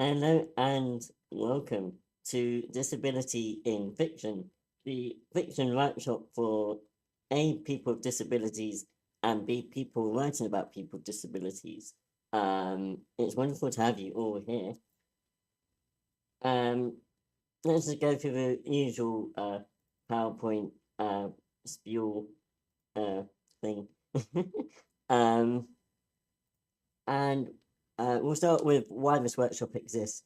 Hello and welcome to Disability in Fiction, the fiction workshop for A, people with disabilities, and B, people writing about people with disabilities. It's wonderful to have you all here. Let's just go through the usual PowerPoint spiel thing. um, and we'll start with why this workshop exists.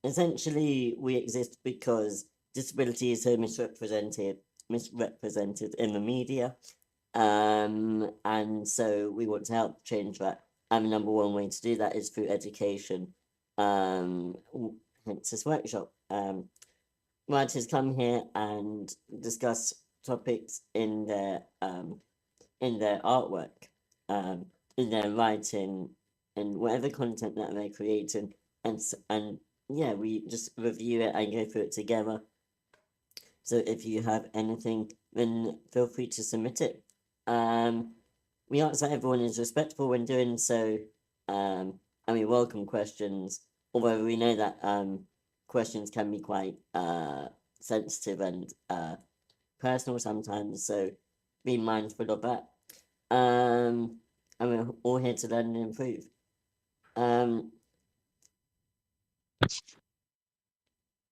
Essentially, we exist because disability is so misrepresented in the media, and so we want to help change that. And the number one way to do that is through education. Hence this workshop. Writers come here and discuss topics in their artwork, in their writing, and whatever content that they're creating, and yeah, we just review it and go through it together. So if you have anything, then feel free to submit it. We ask that everyone is respectful when doing so, and we welcome questions, although we know that questions can be quite sensitive and personal sometimes, so be mindful of that. And we're all here to learn and improve.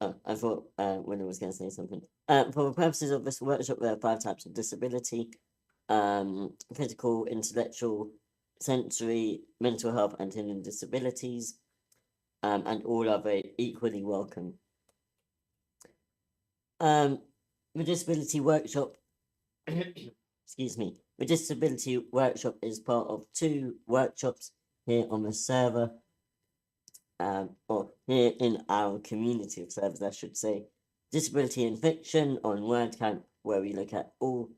Oh, I thought Winner was going to say something. For the purposes of this workshop, there are 5 types of disability: physical, intellectual, sensory, mental health, and hidden disabilities, and all are very equally welcome. The disability workshop, excuse me, the disability workshop is part of 2 workshops here on the server. Or here in our community of servers, I should say. Disability in Fiction on WordCamp, where we look at all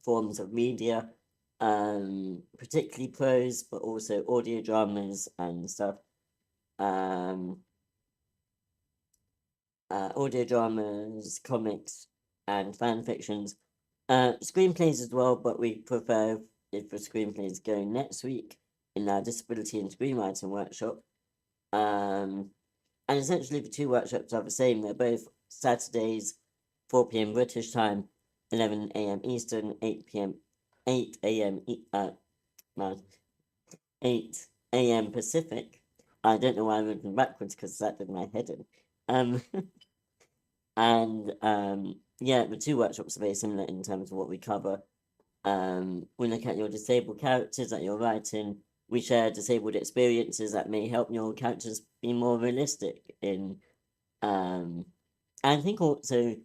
forms of media, particularly prose, but also audio dramas and stuff. Audio dramas, comics, and fan fictions. Screenplays as well, but we prefer if the screenplays go next week in our Disability and Screenwriting workshop. And essentially the 2 workshops are the same. They're both Saturdays, 4 p.m. British time, 11 a.m. Eastern, 8 a.m. 8 a.m. Pacific. I don't know why I'm looking backwards because that did my head in. Yeah, the 2 workshops are very similar in terms of what we cover. We look at your disabled characters that you're writing. We share disabled experiences that may help your characters be more realistic in, I think also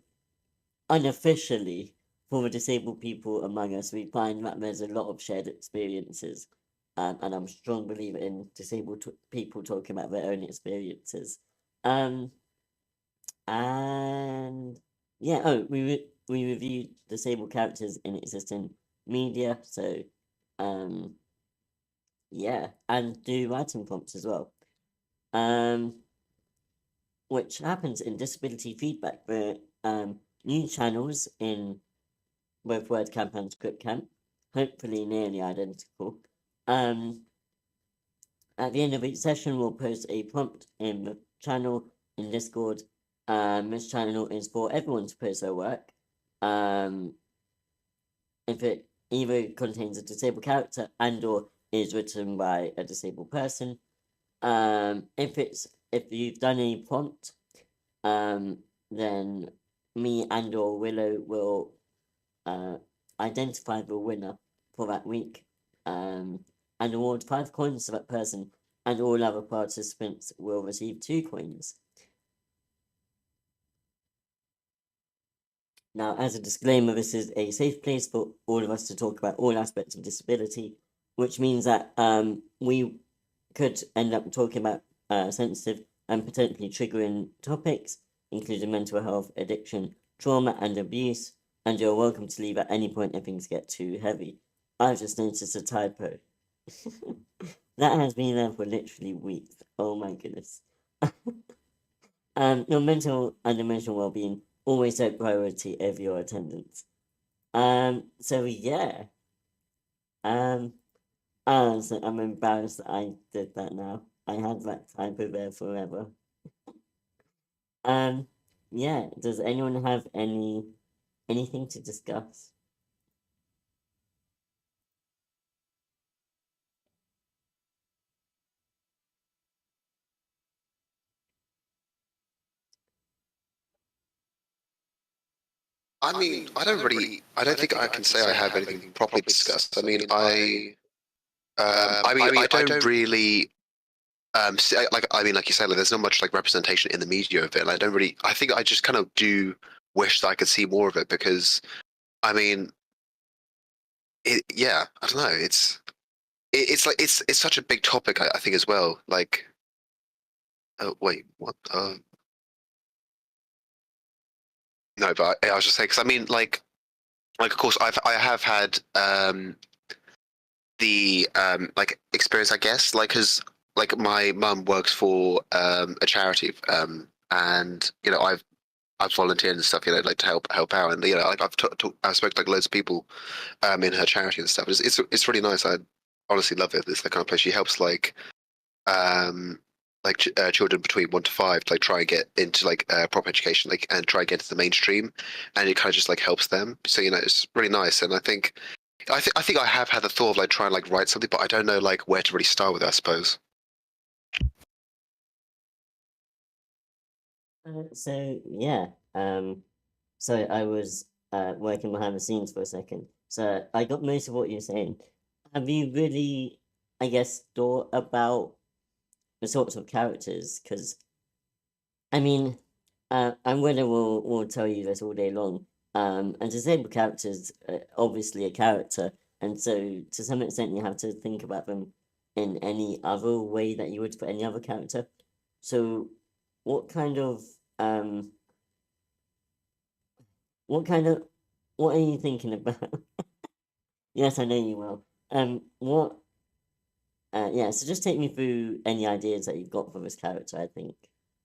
unofficially for the disabled people among us, we find that there's a lot of shared experiences, and I'm a strong believer in disabled people talking about their own experiences. And yeah, we reviewed disabled characters in existing media, so yeah, and do writing prompts as well. Which happens in disability feedback. We're new channels in both WordCamp and ScriptCamp, hopefully nearly identical. At the end of each session, we'll post a prompt in the channel in Discord. This channel is for everyone to post their work. If it either contains a disabled character and or is written by a disabled person. If you've done a prompt, then me and or Willow will identify the winner for that week, and award 5 coins to that person, and all other participants will receive 2 coins. Now, as a disclaimer, this is a safe place for all of us to talk about all aspects of disability, which means that we could end up talking about sensitive and potentially triggering topics, including mental health, addiction, trauma, and abuse, and you're welcome to leave at any point if things get too heavy. I've just noticed a typo. That has been there for literally weeks. Oh my goodness. Your mental and emotional well-being always take priority over your attendance. So yeah. So I'm embarrassed that I did that now. I had that typo there forever. Um, yeah. Does anyone have anything to discuss? I mean, I don't think I can say I have anything properly discussed. I don't really, like you said, like, there's not much like representation in the media of it. And I think I just kind of do wish that I could see more of it because, I mean, yeah, I don't know. It's like, it's such a big topic, I think as well. Like, oh, wait, what? No, but I was just saying, because I mean, of course, I have had, the like experience, I guess, like because like my mum works for a charity, and I've volunteered and stuff, like to help out, and like I've spoken to like loads of people in her charity and stuff. It's really nice. I honestly love it. It's the kind of place she helps um children between 1 to 5 to like try and get into like proper education, like, and try and get into the mainstream, and it kind of just like helps them. So it's really nice, and I think I have had the thought of like trying to like write something, but I don't know like where to really start with it, I suppose. So yeah. So I was working behind the scenes for a second. So I got most of what you're saying. Have you really, I guess, thought about the sorts of characters? Because I mean, and Winner will tell you this all day long. A disabled character is obviously a character, and so to some extent you have to think about them in any other way that you would for any other character. So, what kind of um, what kind of what are you thinking about? Yes, I know you will. What? Yeah. So just take me through any ideas that you've got for this character. I think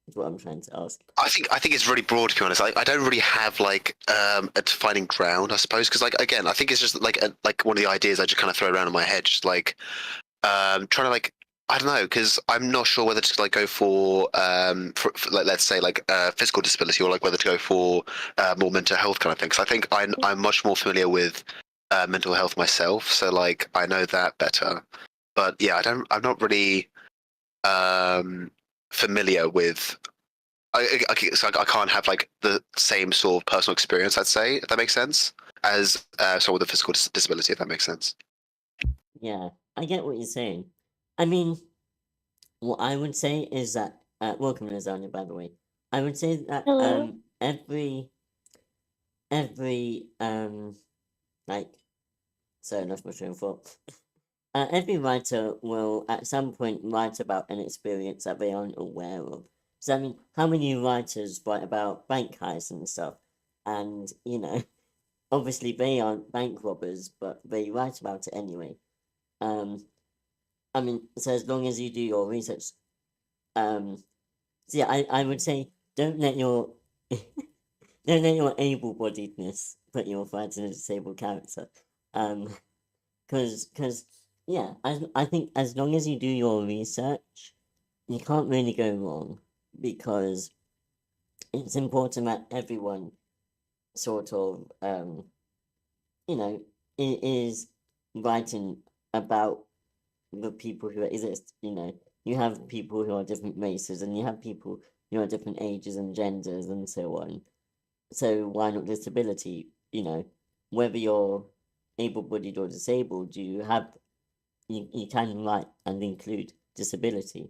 is what I'm trying to ask. I think it's really broad, to be honest. I don't really have like a defining ground, I suppose, because like again, I think it's just like like one of the ideas I just kind of throw around in my head, just like trying to like, I don't know, because I'm not sure whether to like go for like, let's say like physical disability, or like whether to go for more mental health kind of thing. Because I think I'm much more familiar with mental health myself, so like I know that better. But yeah, I'm not really familiar with. So I can't have like the same sort of personal experience, I'd say, if that makes sense, as someone with a physical disability, if that makes sense. Yeah, I get what you're saying. I mean, what I would say is that welcome Lasagna, by the way. I would say that Hello. every like sorry, enough my train of thought. Every writer will at some point write about an experience that they aren't aware of. So I mean, how many writers write about bank heists and stuff? And obviously they aren't bank robbers, but they write about it anyway. Um, I mean, so as long as you do your research, so yeah, I would say don't let your don't let your able-bodiedness put you off writing a disabled character. Um, because yeah, I think as long as you do your research, you can't really go wrong because it's important that everyone sort of is writing about the people who exist. You have people who are different races, and you have people who are different ages and genders and so on. So why not disability? Whether you're able-bodied or disabled, you can write and include disability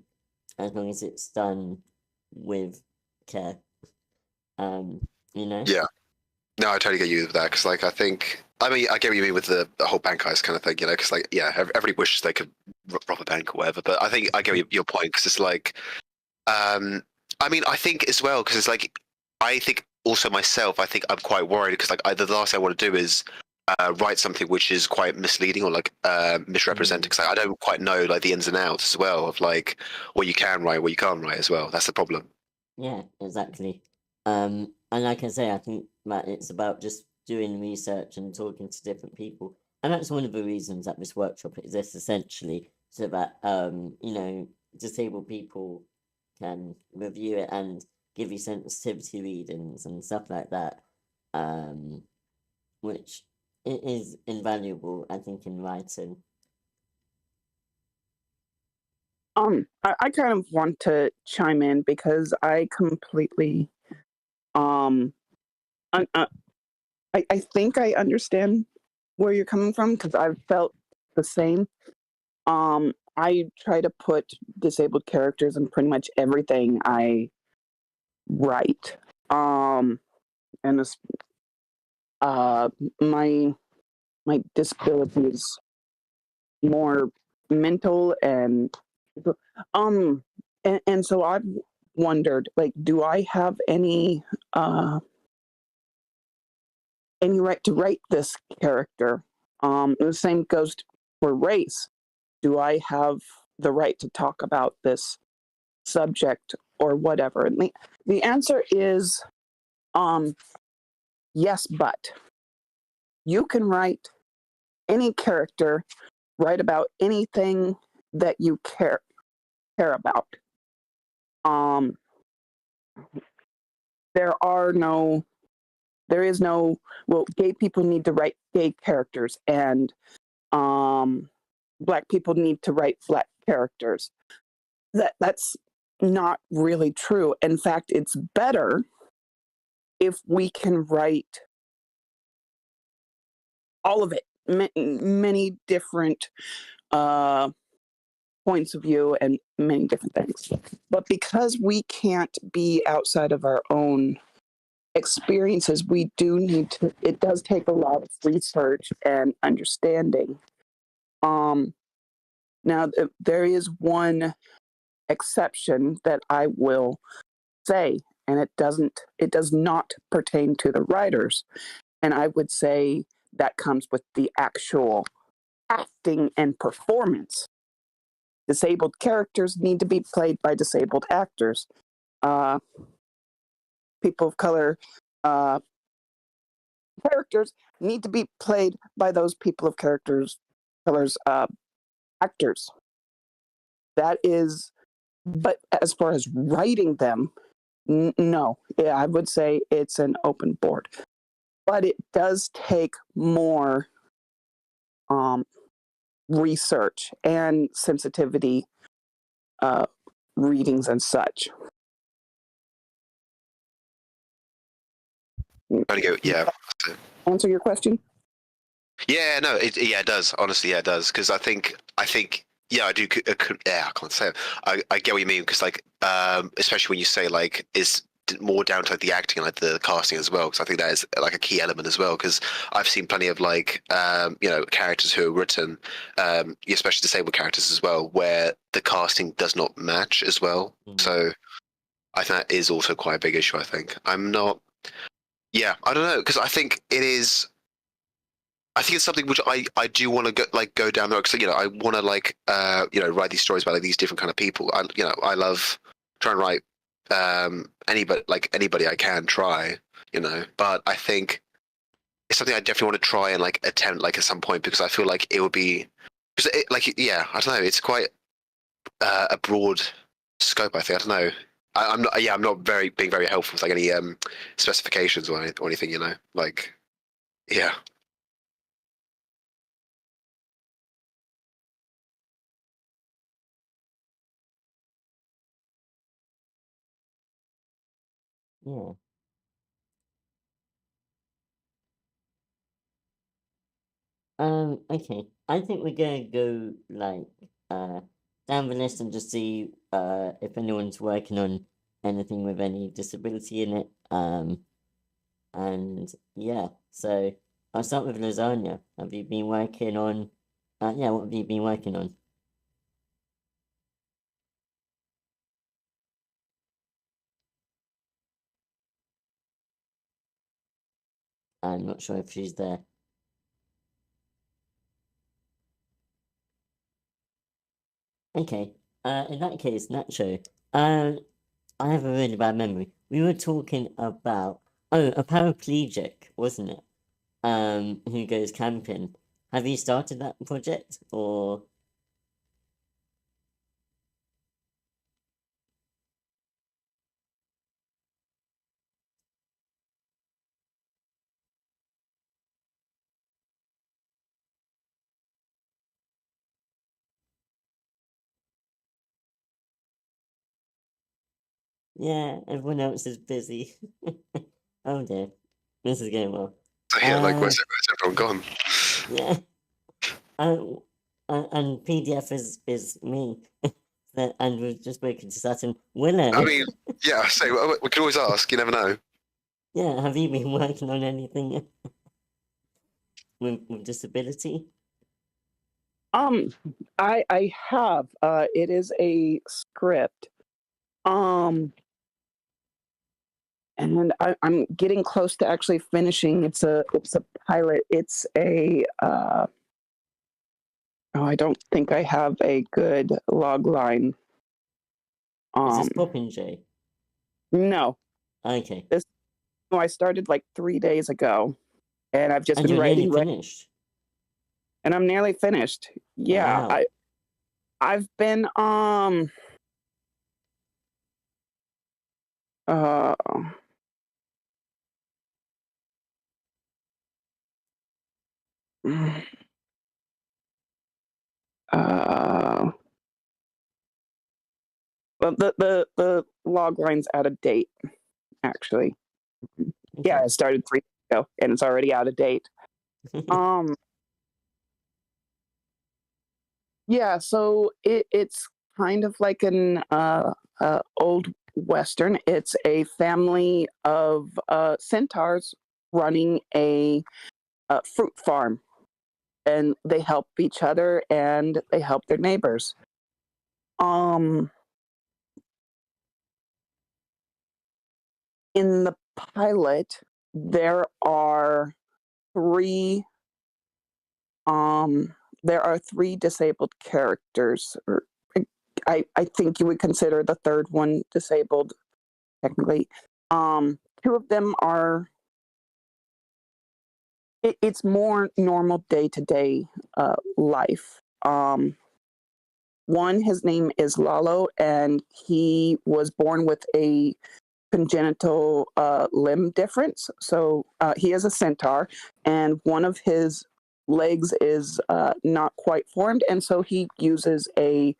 as long as it's done with care. Um, you know? Yeah. No, I totally get you with that, because like I mean I get what you mean with the whole bank heist kind of thing, because like yeah, everybody wishes they could rob a bank or whatever. But I think I get your point, because it's like, I mean I think as well, because it's like I think also myself, I think I'm quite worried, because like the last thing I want to do is write something which is quite misleading or like misrepresenting, because I don't quite know like the ins and outs as well of like what you can write, what you can't write as well. That's the problem. Yeah, exactly. And like I say, I think that it's about just doing research and talking to different people. And that's one of the reasons that this workshop exists, essentially, so that disabled people can review it and give you sensitivity readings and stuff like that, which it is invaluable, I think, in writing. I kind of want to chime in because I completely, I think I understand where you're coming from because I've felt the same. I try to put disabled characters in pretty much everything I write. And this, my disability is more mental and so I've wondered, like, do I have any right to write this character? The same goes for race. Do I have the right to talk about this subject or whatever? And the answer is yes, but you can write any character, write about anything that you care about. There is no, well, gay people need to write gay characters, and Black people need to write Black characters. That's not really true. In fact, it's better if we can write all of it, many different points of view and many different things. But because we can't be outside of our own experiences, we do need to, it does take a lot of research and understanding. Now, there is one exception that I will say, and it does not pertain to the writers. And I would say that comes with the actual acting and performance. Disabled characters need to be played by disabled actors. People of color characters need to be played by those people of color's actors. That is, but as far as writing them, no. Yeah, I would say it's an open board. But it does take more research and sensitivity readings and such. Yeah. Answer your question? Yeah, no, it does. Honestly, yeah, it does. Because I think, yeah, I do. Yeah, I can't say it. I get what you mean. Because especially when you say like it's more down to like the acting and like the casting as well. Because I think that is like a key element as well. Because I've seen plenty of like characters who are written, especially disabled characters as well, where the casting does not match as well. So I think that is also quite a big issue. I think I'm not. Yeah, I don't know, because I think it is. I think it's something which I do want to go down there, because I want to write these stories about like these different kind of people. I love trying to write anybody I can try, but I think it's something I definitely want to try and like attempt like at some point, because I feel like it would be because I don't know, it's quite a broad scope. I think, I don't know. I'm not. Yeah, I'm not being very helpful with like any specifications or anything. Like, yeah. Yeah. Okay. I think we're gonna go like down the list and just see if anyone's working on anything with any disability in it. And yeah, so I'll start with lasagna. Have you been working on what have you been working on? I'm not sure if she's there. Okay. In that case, Nacho, I have a really bad memory. We were talking about a paraplegic, wasn't it? Who goes camping. have you started that project, or? Yeah, everyone else is busy. Oh dear, this is going well. So yeah, like where's everyone gone? Yeah. And PDF is me. And we've just spoken to Saturn. Willow. I mean, yeah. So we can always ask. You never know. Yeah, have you been working on anything with disability? I have. It is a script. And I'm getting close to actually finishing. It's a pilot. It's a I don't think I have a good log line. Is this Poppin' J? No. Okay. I started like 3 days ago, and I've just And been you're writing. nearly finished. And I'm nearly finished. Yeah, Wow. I've been well, the log line's out of date, actually. Okay. Yeah, I started 3 days ago, and it's already out of date. Yeah, so it's kind of like an old western. It's a family of centaurs running a fruit farm, and they help each other and they help their neighbors. In the pilot, there are three disabled characters. I think you would consider the third one disabled, technically. Two of them are. It's more normal day-to-day life. One, his name is Lalo, and he was born with a congenital limb difference. So he is a centaur, and one of his legs is not quite formed, and so he uses a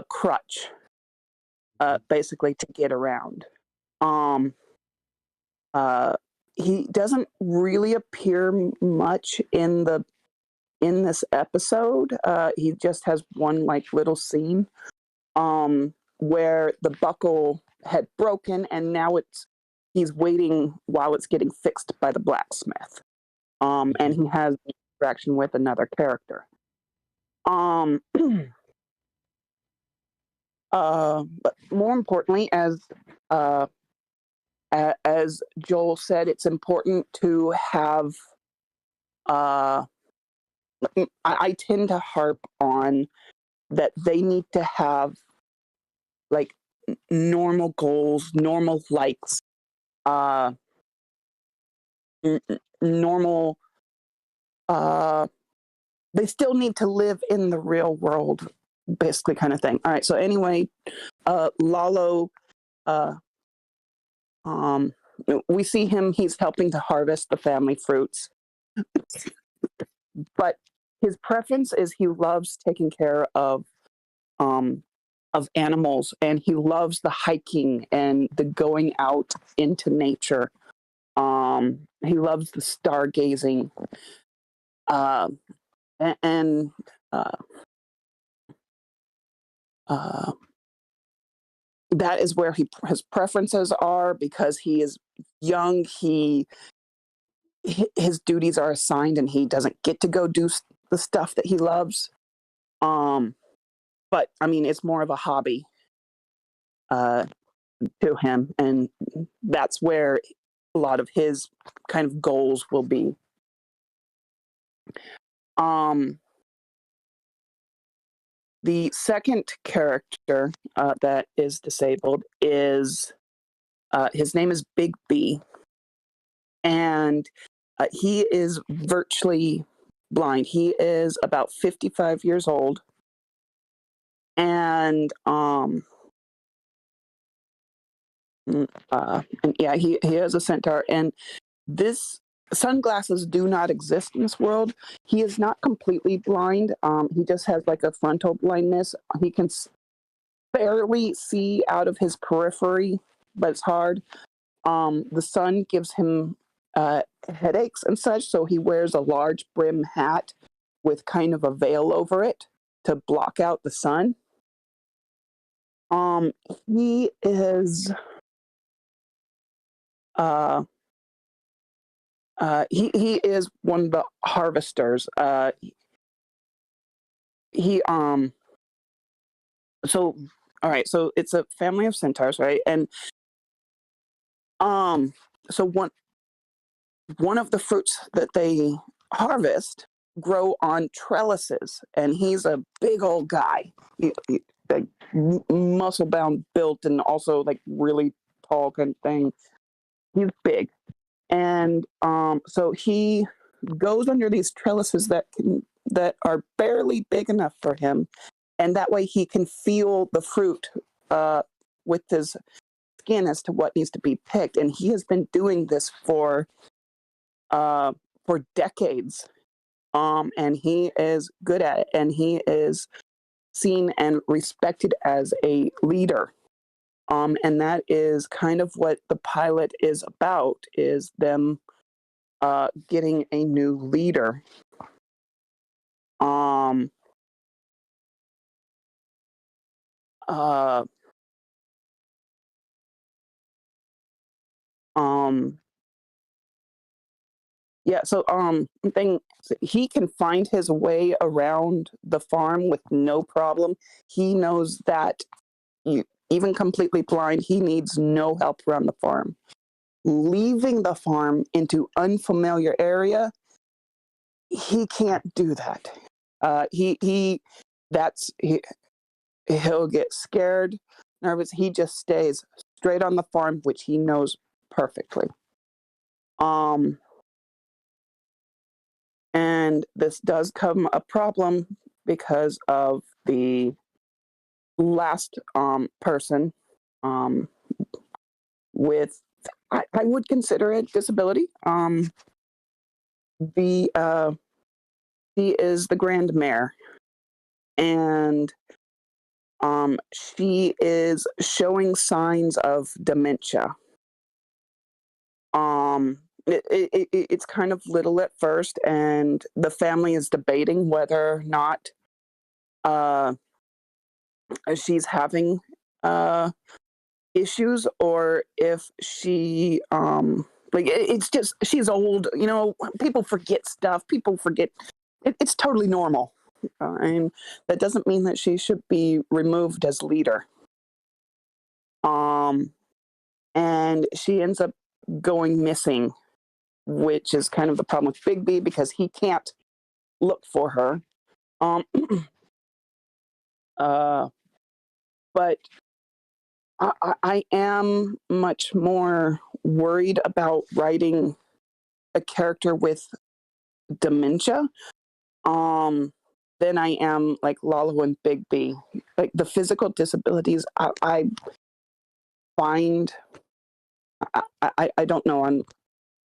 crutch, basically, to get around. He doesn't really appear much in this episode. He just has one like little scene where the buckle had broken, and now he's waiting while it's getting fixed by the blacksmith. And he has an interaction with another character. But more importantly, as Joel said, it's important to have. I tend to harp on that they need to have like normal goals, normal likes, normal. They still need to live in the real world, basically, kind of thing. All right. So anyway, Lalo, we see him. He's helping to harvest the family fruits, but his preference is he loves taking care of animals, and he loves the hiking and the going out into nature. He loves the stargazing, and that is where his preferences are, because he is young. His duties are assigned, and he doesn't get to go do the stuff that he loves. But I mean, it's more of a hobby to him, and that's where a lot of his kind of goals will be. The second character that is disabled is his name is Big B, and he is virtually blind. He is about 55 years old. And yeah, he is a centaur, and this sunglasses do not exist in this world. He is not completely blind. He just has like a frontal blindness. He can barely see out of his periphery, but it's hard. The sun gives him headaches and such, so he wears a large brim hat with kind of a veil over it to block out the sun. He is he is one of the harvesters. So all right, so it's a family of centaurs, right? And so one of the fruits that they harvest grow on trellises, and he's a big old guy, like muscle bound, built, and also like really tall kind of thing. He's big, and so he goes under these trellises that are barely big enough for him, and that way he can feel the fruit with his skin as to what needs to be picked. And he has been doing this for decades, and he is good at it, and he is seen and respected as a leader. And that is kind of what the pilot is about, is them getting a new leader. Yeah, so he can find his way around the farm with no problem. He knows that even completely blind, he needs no help around the farm. Leaving the farm into unfamiliar area, he can't do that. He'll get scared, nervous. He just stays straight on the farm, which he knows perfectly. And this does come a problem because of the last person with, I would consider it disability. She is the grand mare, and she is showing signs of dementia. It's kind of little at first, and the family is debating whether or not she's having issues, or if she it's just, she's old. People forget stuff. People forget. It's totally normal. And that doesn't mean that she should be removed as leader. And she ends up going missing, which is kind of the problem with Big B, because he can't look for her. But I am much more worried about writing a character with dementia than I am like Lalo and Big B. Like the physical disabilities, I find, I don't know, I'm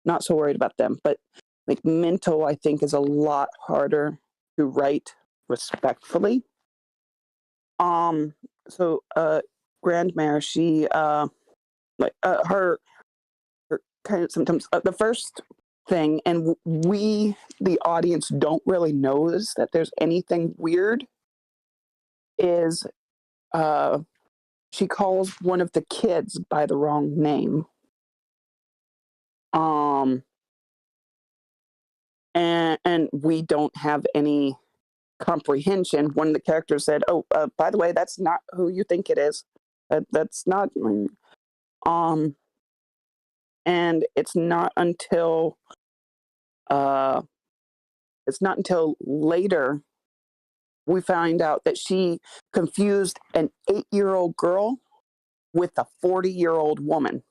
not so worried about them, but like mental, I think, is a lot harder to write respectfully. So Grandmare, she her kind of symptoms. The first thing, and we, the audience, don't really notice that there's anything weird, is she calls one of the kids by the wrong name. And we don't have any comprehension. One of the characters said, "Oh, by the way, that's not who you think it is. That's not." And it's not until later we find out that she confused an 8-year-old girl with a 40-year-old woman.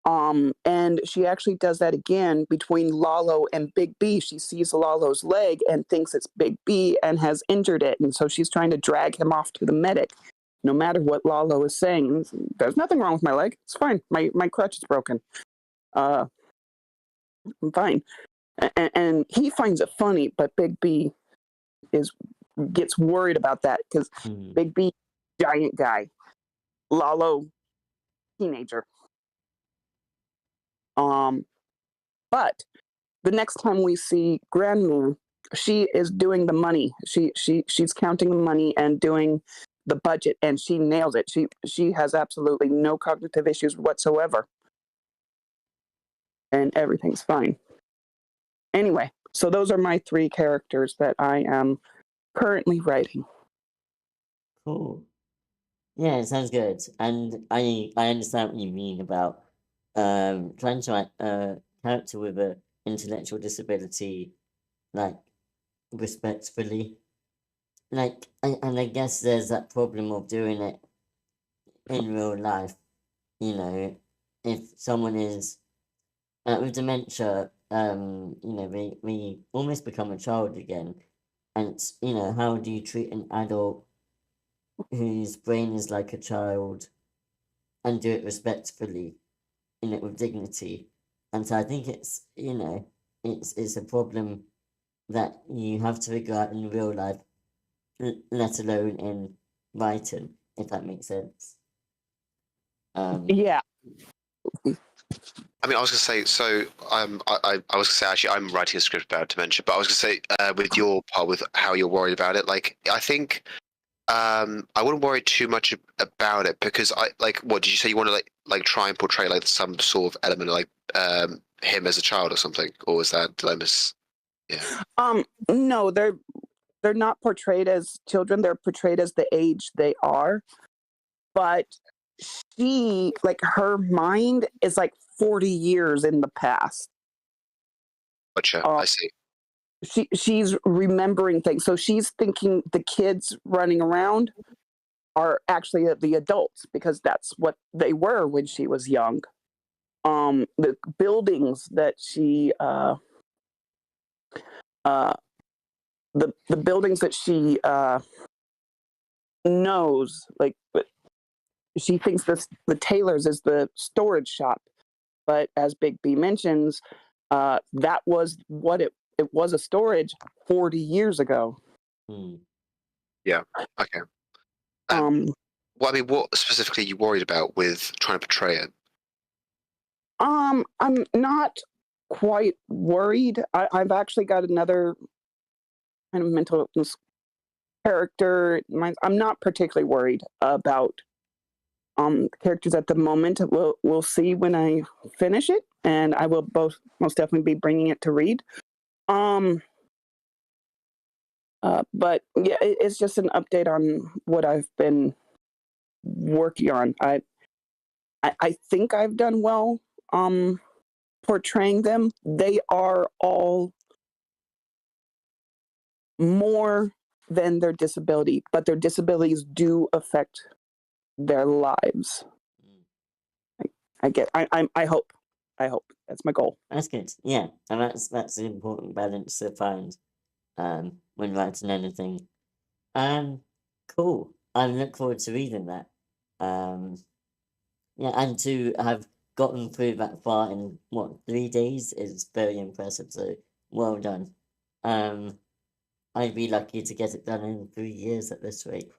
And she actually does that again between Lalo and Big B. She sees Lalo's leg and thinks it's Big B and has injured it. And so she's trying to drag him off to the medic, no matter what Lalo is saying. There's nothing wrong with my leg. It's fine. My crutch is broken. I'm fine. And he finds it funny, but Big B gets worried about that because Big B, giant guy. Lalo, teenager. But the next time we see Grandma, she is doing the money. She's counting the money and doing the budget, and she nails it. She has absolutely no cognitive issues whatsoever, and everything's fine. Anyway, so those are my 3 characters that I am currently writing. Cool. Yeah, it sounds good. And I understand what you mean about trying to write a character with an intellectual disability, like, respectfully. Like, and I guess there's that problem of doing it in real life. You know, if someone is with dementia, we almost become a child again. And, how do you treat an adult whose brain is like a child and do it respectfully, with dignity? And so I think it's a problem that you have to figure out in real life, let alone in writing, if that makes sense. Yeah. I mean, I was gonna say, so I was gonna say actually I'm writing a script about dementia, but I was gonna say with your part, with how you're worried about it, like I think I wouldn't worry too much about it because what did you say you want to like try and portray like some sort of element of like him as a child or something, or was that did I miss? Yeah. No, they're not portrayed as children. They're portrayed as the age they are, but she, like, her mind is like 40 years in the past. Gotcha. I see. She's remembering things. So she's thinking the kids running around are actually the adults because that's what they were when she was young. The buildings that she the buildings that she knows, like, but she thinks the Taylor's is the storage shop, but as Big B mentions, that was what it was, a storage 40 years ago. Yeah. Okay. Well, I mean, what specifically are you worried about with trying to portray it? I'm not quite worried. I've actually got another kind of mental illness character. I'm not particularly worried about characters at the moment. We'll see when I finish it, and I will most definitely be bringing it to read. But yeah, it's just an update on what I've been working on. I think I've done well portraying them. They are all more than their disability, but their disabilities do affect their lives. I hope that's my goal. That's good. Yeah, and that's an important balance to find when writing anything. Cool. I look forward to reading that. Yeah, and to have gotten through that far in 3 days is very impressive. So well done. I'd be lucky to get it done in 3 years at this rate.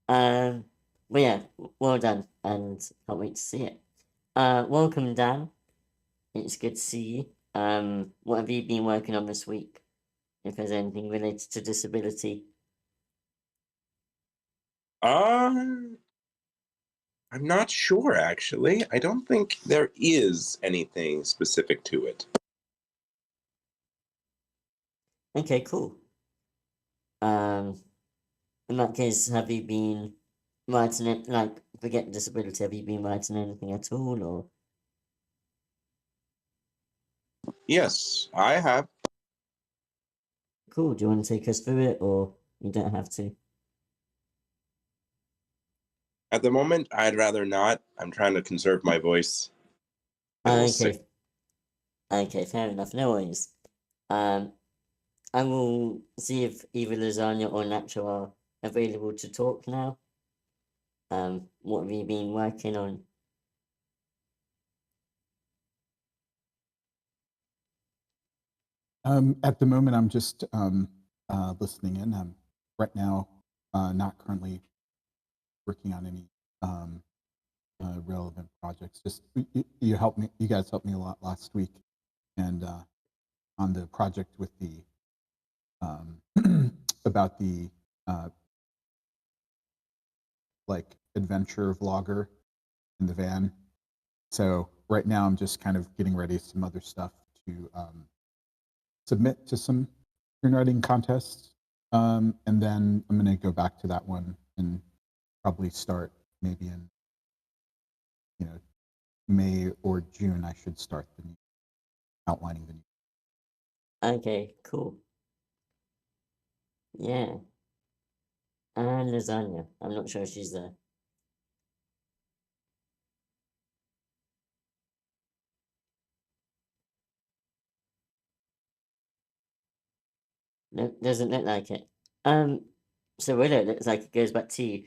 But yeah, well done, and can't wait to see it. Welcome, Dan. It's good to see you. What have you been working on this week? If there's anything related to disability. I'm not sure, actually. I don't think there is anything specific to it. Okay, cool. In that case, have you been writing it, like, forget disability, have you been writing anything at all, or? Yes, I have. Cool, do you want to take us through it, or you don't have to? At the moment, I'd rather not. I'm trying to conserve my voice. And we'll see. Okay. Okay, fair enough. No worries. I will see if either Lasagna or Nacho are available to talk now. What have you been working on? At the moment, I'm just listening in. I'm right now not currently working on any relevant projects. Just you helped me. You guys helped me a lot last week, and on the project with the about the like adventure vlogger in the van. So right now, I'm just kind of getting ready some other stuff to submit to some screenwriting contests. And then I'm going to go back to that one and probably start maybe in, May or June. I should start the new, outlining the new. Okay, cool. Yeah. And Lasagna. I'm not sure if she's there. No, doesn't look like it. So Willow, it looks like it goes back to you.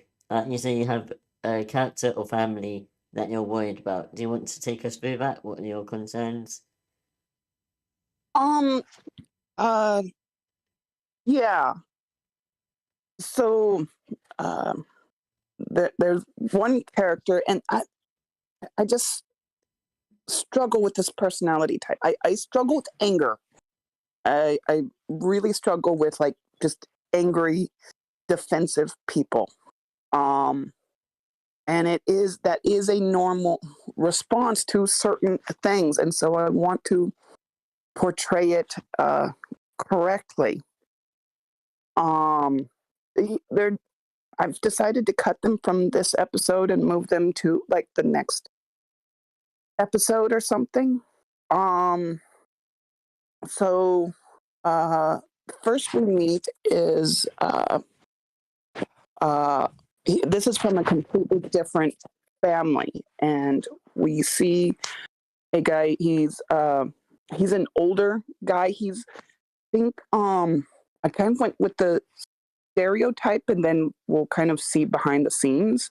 You say you have a character or family that you're worried about. Do you want to take us through that? What are your concerns? Yeah. So, there's one character, and I just struggle with this personality type. I struggle with anger. I really struggle with like just angry, defensive people. And that is a normal response to certain things, and so I want to portray it correctly. They're I've decided to cut them from this episode and move them to like the next episode or something. So first we meet is this is from a completely different family, and we see a guy. He's an older guy. I kind of went with the stereotype, and then we'll kind of see behind the scenes.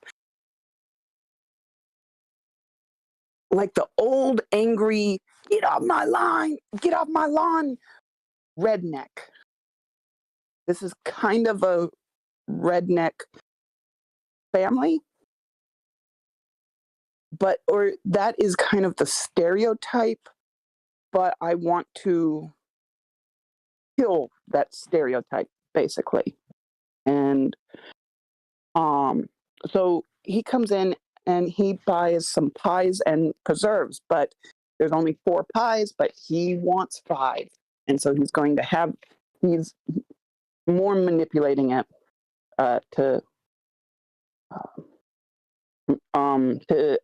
Like the old, angry, get off my lawn, redneck. This is kind of a redneck family, or that is kind of the stereotype, but I want to kill that stereotype, basically. And so he comes in and he buys some pies and preserves, but there's only 4 pies, but he wants 5. And so he's more manipulating it to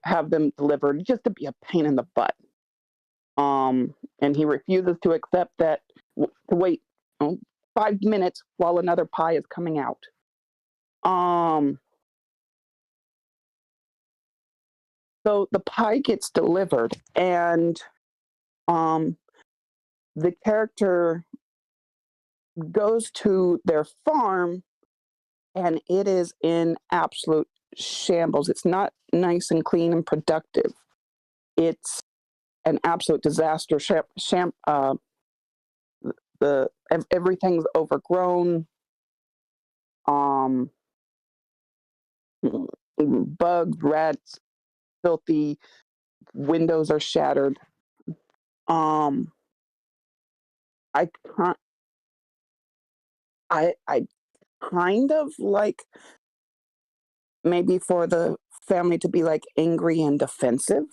have them delivered, just to be a pain in the butt. And he refuses to accept that, to wait 5 minutes while another pie is coming out. So the pie gets delivered, and the character goes to their farm, and it is in absolute shambles. It's not nice and clean and productive. It's an absolute disaster. Everything's overgrown. Bugs, rats, filthy. Windows are shattered. I kind of like maybe for the family to be like angry and defensive.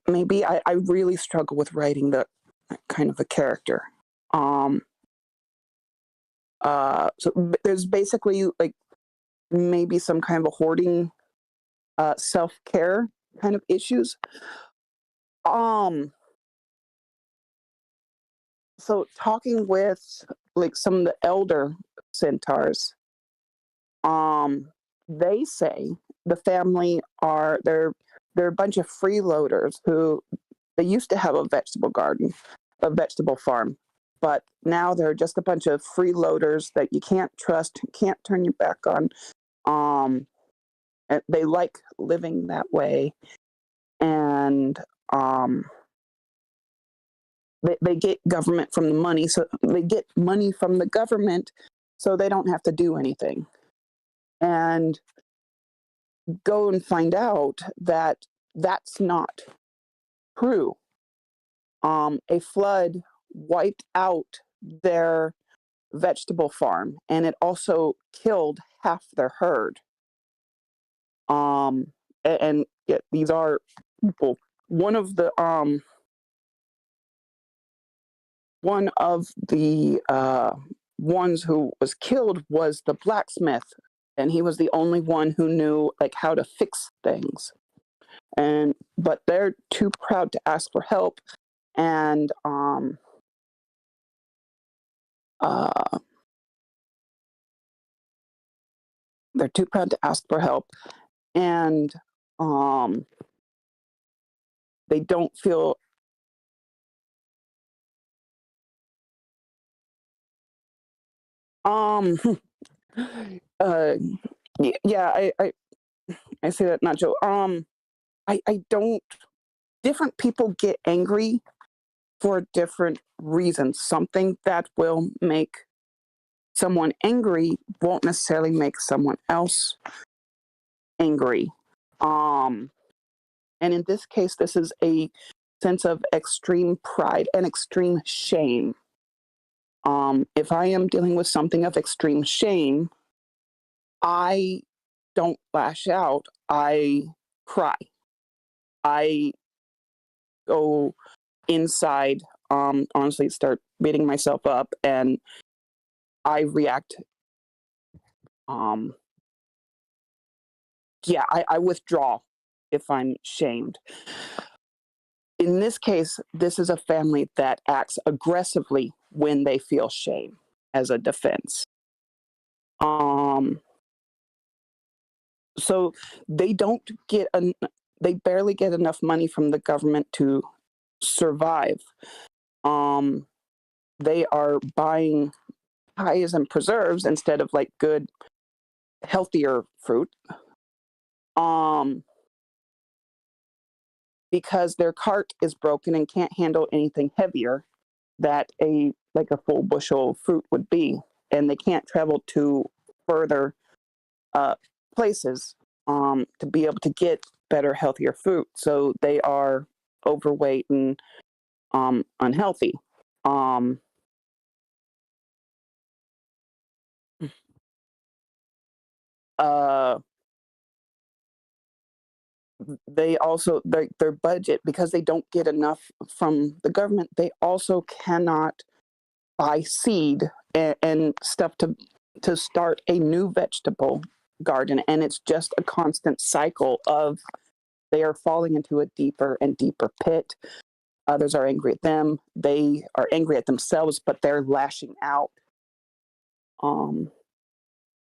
Maybe I really struggle with writing that kind of a character. So there's basically like maybe some kind of a hoarding, self-care kind of issues. So talking with like some of the elder centaurs, they say the family are they're a bunch of freeloaders who they used to have a vegetable garden, a vegetable farm, but now they're just a bunch of freeloaders that you can't trust, can't turn your back on. And they like living that way, and they get government from the money, so they get money from the government, so they don't have to do anything. And go and find out that that's not true. A flood wiped out their vegetable farm, and it also killed half their herd. And yeah, these are people. One of the ones who was killed was the blacksmith, and he was the only one who knew like how to fix things. But they're too proud to ask for help, and they're too proud to ask for help, and they don't feel yeah, I say that, Nacho. I don't. Different people get angry for different reasons. Something that will make someone angry won't necessarily make someone else angry. And in this case, this is a sense of extreme pride and extreme shame. If I am dealing with something of extreme shame, I don't lash out. I cry. I go inside, honestly, start beating myself up, and I react. I withdraw if I'm shamed. In this case, this is a family that acts aggressively when they feel shame as a defense. So they don't get they barely get enough money from the government to survive. They are buying pies and preserves instead of like good, healthier fruit. Because their cart is broken and can't handle anything heavier that a full bushel of fruit would be, and they can't travel to further places to be able to get better, healthier fruit. So they are overweight and unhealthy. They also their budget, because they don't get enough from the government, they also cannot buy seed and stuff to start a new vegetable garden, and it's just a constant cycle of they are falling into a deeper and deeper pit. Others are angry at them, they are angry at themselves, but they're lashing out.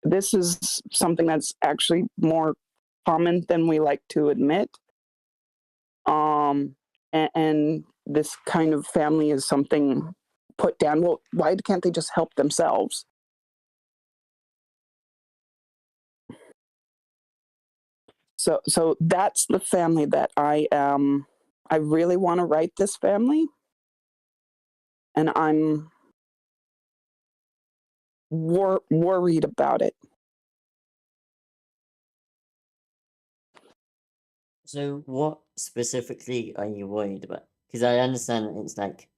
This is something that's actually more common than we like to admit. And this kind of family is something put down. Well, why can't they just help themselves? So that's the family that I really want to write this family, and I'm worried about it. So, what specifically are you worried about? Because I understand that it's like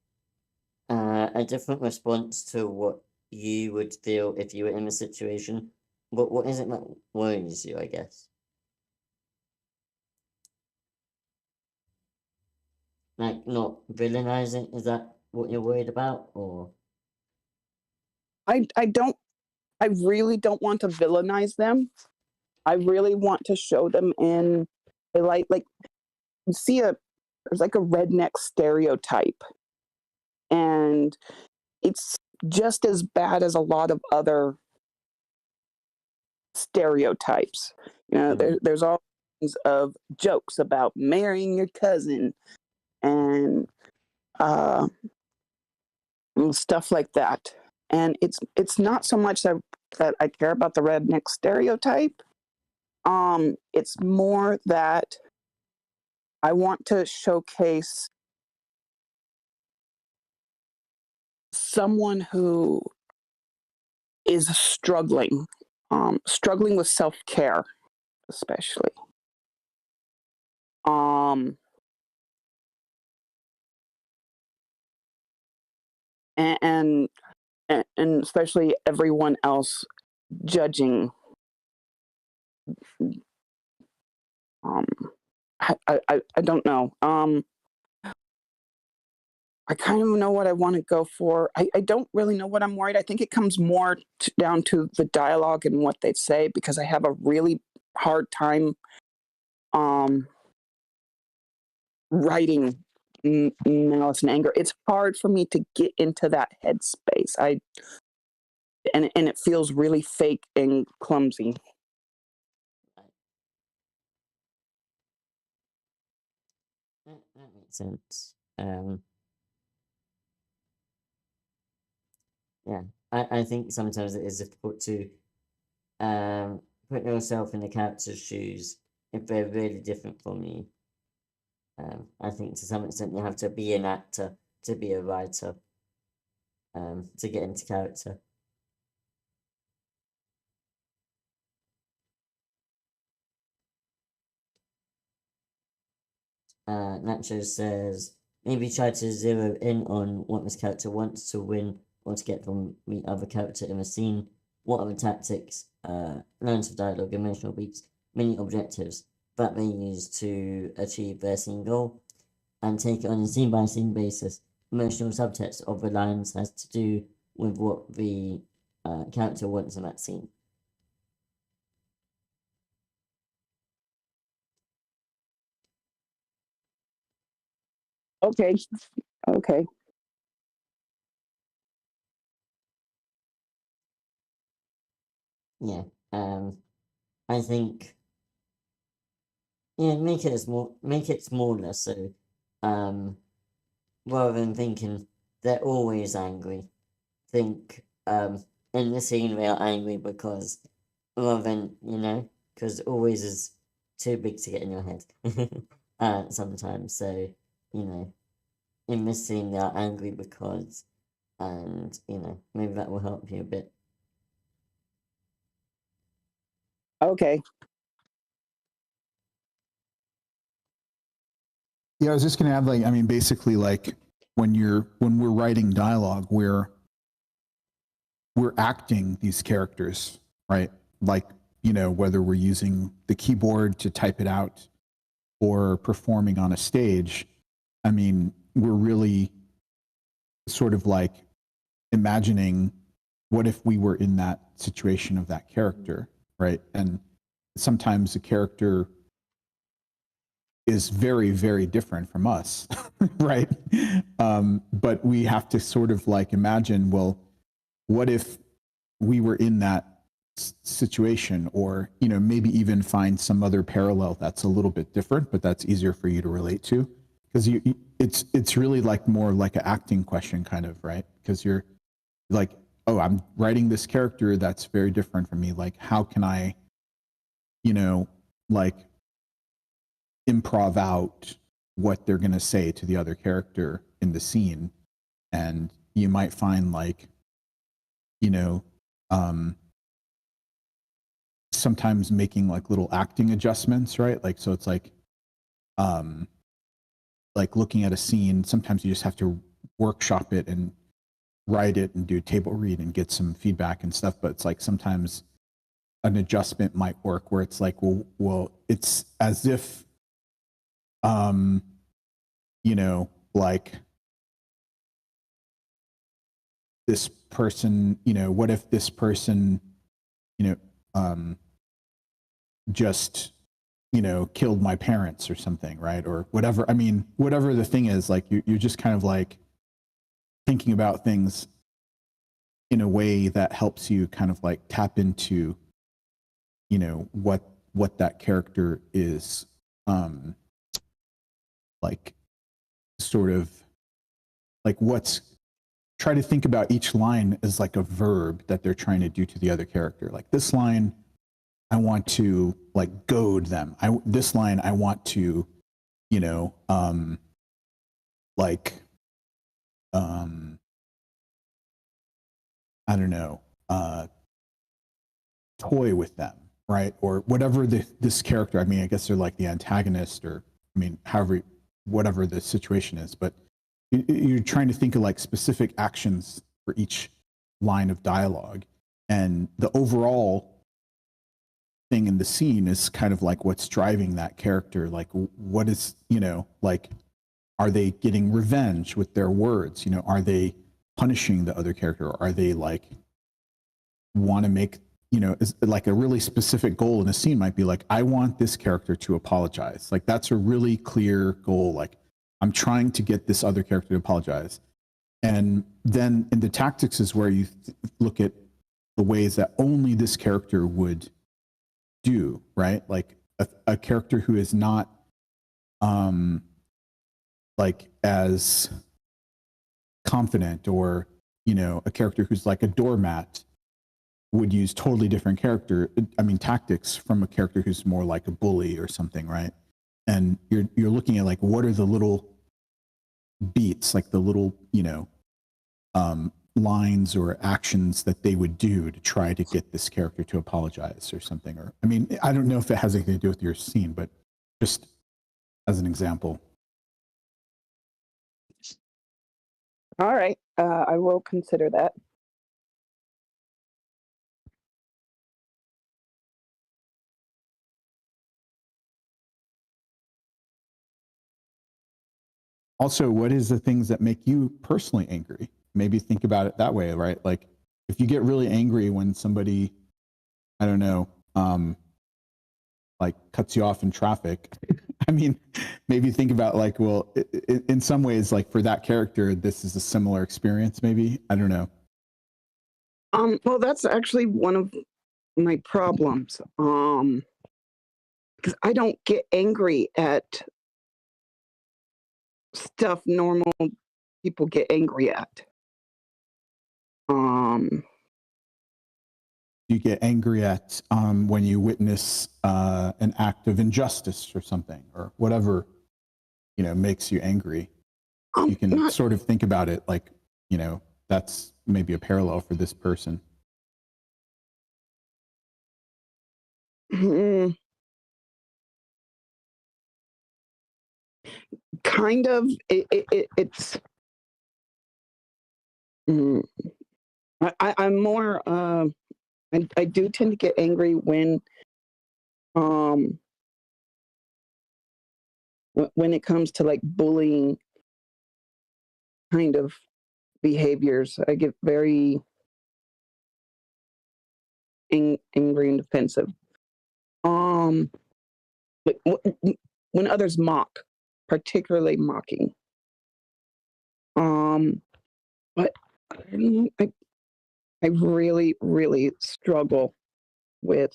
a different response to what you would feel if you were in a situation. But what is it that worries you, I guess? Like, not villainizing, is that what you're worried about? Or I really don't want to villainize them. I really want to show them in a light. Like, you see there's like a redneck stereotype, and it's just as bad as a lot of other stereotypes. There's all kinds of jokes about marrying your cousin and stuff like that. And it's not so much that I care about the redneck stereotype. It's more that I want to showcase someone who is struggling with self-care, especially. And especially everyone else judging. I don't know. I kind of know what I want to go for. I don't really know what I'm worried. I think it comes more down to the dialogue and what they say, because I have a really hard time writing malice and anger. It's hard for me to get into that headspace. And it feels really fake and clumsy. That makes sense. Yeah, I think sometimes it is difficult to put yourself in the character's shoes if they're really different from you. I think to some extent you have to be an actor to be a writer, to get into character. Nacho says, maybe try to zero in on what this character wants to win or to get from the other character in the scene. What are the tactics, lines of dialogue, emotional beats, many objectives that they use to achieve their scene goal, and take it on a scene-by-scene basis. Emotional subtext of the lines has to do with what the character wants in that scene. Okay. Yeah, I think, yeah, make it smaller, so, rather than thinking they're always angry, think, in the scene they are angry because, rather than, because always is too big to get in your head, sometimes, so, in this scene they are angry because, and, maybe that will help you a bit. Okay. Yeah, I was just going to add, basically, when we're writing dialogue, we're acting these characters, right? Whether we're using the keyboard to type it out or performing on a stage, we're really sort of imagining what if we were in that situation of that character, right? And sometimes the character is very, very different from us, right? But we have to sort of imagine, well, what if we were in that situation, or maybe even find some other parallel that's a little bit different, but that's easier for you to relate to, because it's really more like an acting question, kind of, right? Because you're like, oh, I'm writing this character that's very different from me. How can I, improv out what they're going to say to the other character in the scene? And you might find sometimes making little acting adjustments, right? So it's looking at a scene, sometimes you just have to workshop it and write it and do table read and get some feedback and stuff. But it's sometimes an adjustment might work where it's well, it's as if, this person, what if this person, just, killed my parents or something, right? Or whatever. Whatever the thing is, you're just kind of thinking about things in a way that helps you kind of tap into what that character is, like, sort of like try to think about each line as like a verb that they're trying to do to the other character. Like this line, I want to like goad them. This line, I want to, like, I don't know, toy with them, right? Or whatever this character, I mean, I guess they're like the antagonist, or, I mean, however, whatever the situation is, but you're trying to think of like specific actions for each line of dialogue. And the overall thing in the scene is kind of like what's driving that character. Like, what is, like, are they getting revenge with their words? Are they punishing the other character? Or are they like want to make, like a really specific goal in a scene might be like, I want this character to apologize. Like that's a really clear goal. Like I'm trying to get this other character to apologize. And then in the tactics is where you look at the ways that only this character would do, right? Like a character who is not like as confident, or a character who's like a doormat would use totally different tactics from a character who's more like a bully or something, right? And you're looking at like, what are the little beats, like the little lines or actions that they would do to try to get this character to apologize or something. Or, I mean, I don't know if it has anything to do with your scene, but just as an example. All right. I will consider that. Also, what is the things that make you personally angry? Maybe think about it that way, right? Like if you get really angry when somebody, I don't know, like cuts you off in traffic, I mean, maybe think about like, well, in some ways, like for that character, this is a similar experience, maybe. I don't know. Well, that's actually one of my problems. Because I don't get angry at stuff normal people get angry at. You get angry at when you witness an act of injustice or something, or whatever, makes you angry. You can sort of think about it like, that's maybe a parallel for this person. Kind of. It's. I'm more. I do tend to get angry when it comes to like bullying kind of behaviors. I get very angry and defensive. But when others mock, particularly mocking. But I really, really struggle with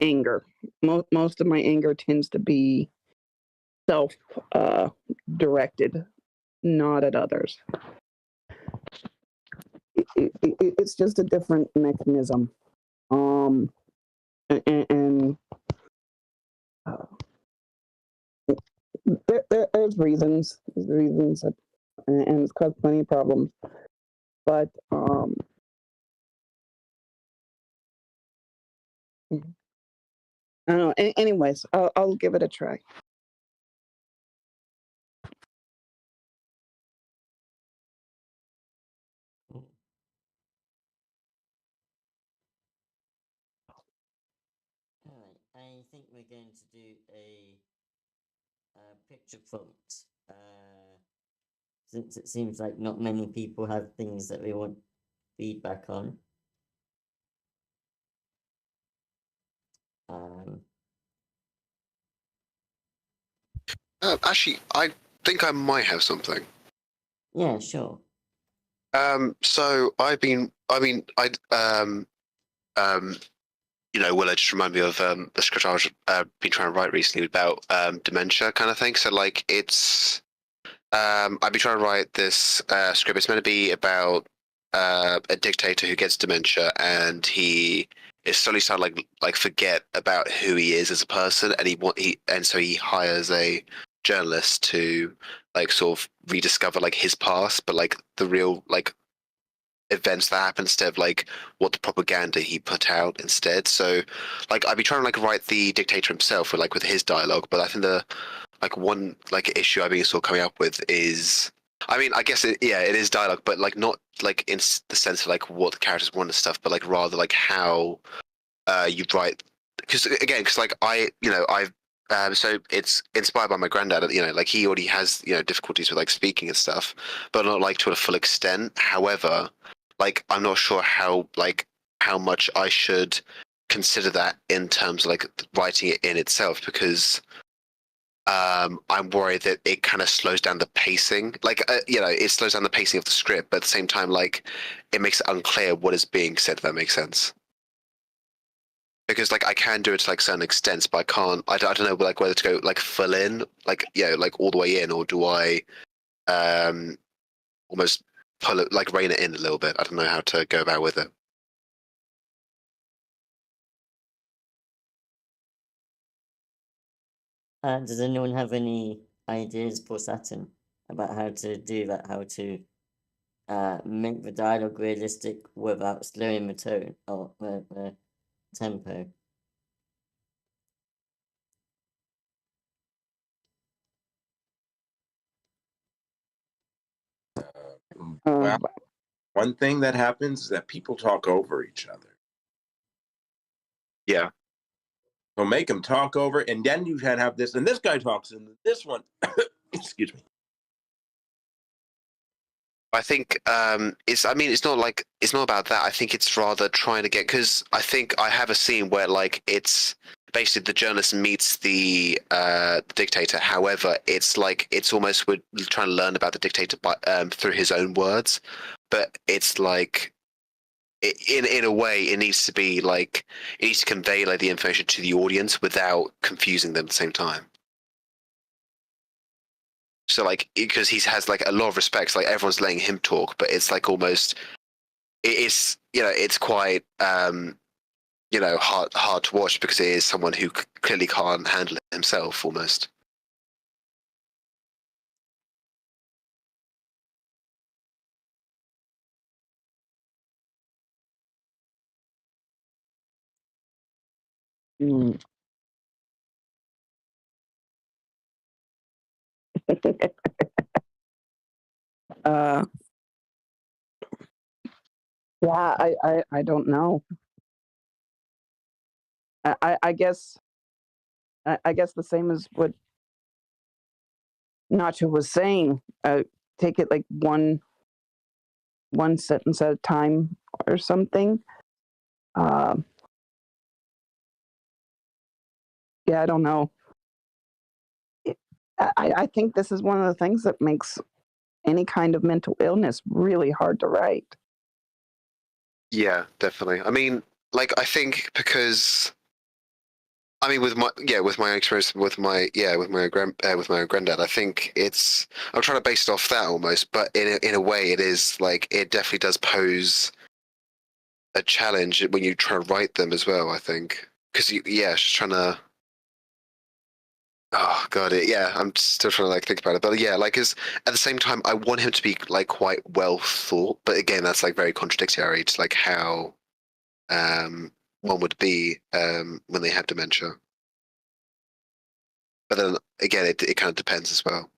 anger. Most of my anger tends to be self-directed, not at others. It's just a different mechanism. There's reasons. And it's caused plenty of problems. But I don't know. Anyways, I'll give it a try. Alright, I think we're going to do a picture prompt. Since it seems like not many people have things that they want feedback on. Actually, I think I might have something. Yeah, sure. So I Willa just remind me of the script I was been trying to write recently about dementia kind of thing. So like it's I've been trying to write this script. It's meant to be about a dictator who gets dementia, and he is slowly starting like forget about who he is as a person, and so he hires a journalist to like sort of rediscover like his past, but like the real like events that happen instead of like what the propaganda he put out instead. So like I'd be trying to like write the dictator himself with his dialogue, but I think the like one like issue I've been sort of coming up with is, I mean, I guess it is dialogue, but like not like in the sense of like what the characters want and stuff, but like rather like how you write, because like so it's inspired by my granddad. Like he already has difficulties with like speaking and stuff, but not like to a full extent. However, like I'm not sure how much I should consider that in terms of like writing it in itself, because I'm worried that it kind of slows down the pacing. Like it slows down the pacing of the script, but at the same time, like it makes it unclear what is being said. If that makes sense. Because like I can do it to like certain extents, but I can't. I don't know like whether to go like full in, like like all the way in, or do I almost pull it, like rein it in a little bit. I don't know how to go about with it. Does anyone have any ideas for Saturn about how to do that? How to make the dialogue realistic without slowing the tone or the tempo? Well, one thing that happens is that people talk over each other. Yeah. So make them talk over, and then you can have this, and this guy talks, and this one. Excuse me. I think it's. I mean, it's not about that. I think it's rather trying to get, because I think I have a scene where like it's basically the journalist meets the dictator. However, it's like it's almost we're trying to learn about the dictator by through his own words, but it's like in a way it needs to be like it needs to convey like the information to the audience without confusing them at the same time. So like because he has like a lot of respect, like everyone's letting him talk, but it's like almost it's it's quite hard to watch, because it is someone who clearly can't handle it himself almost. Mm. uh, yeah, I don't know. I guess the same as what Nacho was saying. Take it like one sentence at a time or something. Yeah, I don't know. I think this is one of the things that makes any kind of mental illness really hard to write. Yeah, definitely. I mean, like I think because I mean with my experience with my granddad, I think I'm trying to base it off that almost, but in a way it is like it definitely does pose a challenge when you try to write them as well, I think, because just trying to. Oh god, I'm still trying to like think about it, but yeah, like is at the same time I want him to be like quite well thought, but again that's like very contradictory to like how one would be when they have dementia. But then again, it kind of depends as well.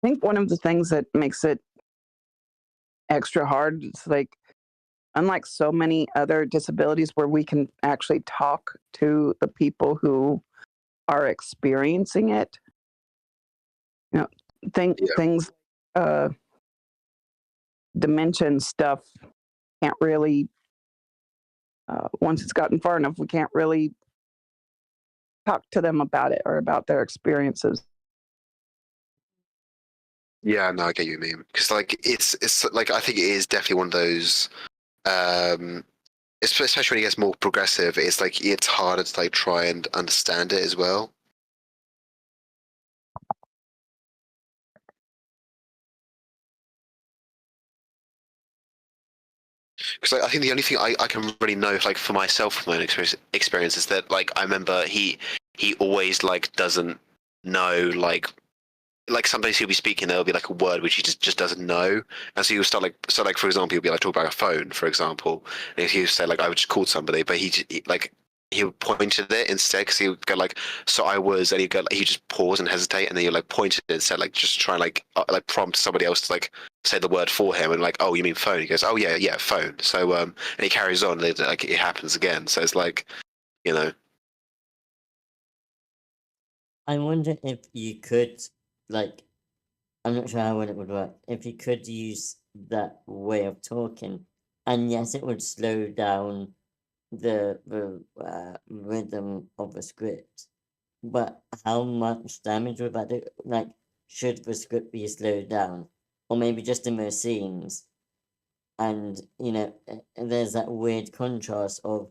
I think one of the things that makes it extra hard is like, unlike so many other disabilities where we can actually talk to the people who are experiencing it, things dementia and stuff, can't really, once it's gotten far enough, we can't really talk to them about it or about their experiences. Yeah, no, I get you mean, because like it's like I think it is definitely one of those, especially when it gets more progressive. It's like it's harder to like try and understand it as well. Because like, I think the only thing I can really know, like for myself, from my own experience, is that like I remember he always like doesn't know like sometimes he'll be speaking, there'll be like a word which he just doesn't know, and so he'll start like for example he'll be like talking about a phone, for example, and he'll say like I would just call somebody, but he would point at it instead, because he would go like, so I was, and he'd go like, he just pause and hesitate, and then you like point at it instead, like just try and like prompt somebody else to like say the word for him, and like, oh, you mean phone? He goes, oh yeah phone. So and he carries on, and like it happens again. So it's like, you know. I wonder if you could, like, I'm not sure how well it would work, if you could use that way of talking, and yes, it would slow down the rhythm of the script, but how much damage would that do? Like, should the script be slowed down, or maybe just in those scenes? And there's that weird contrast of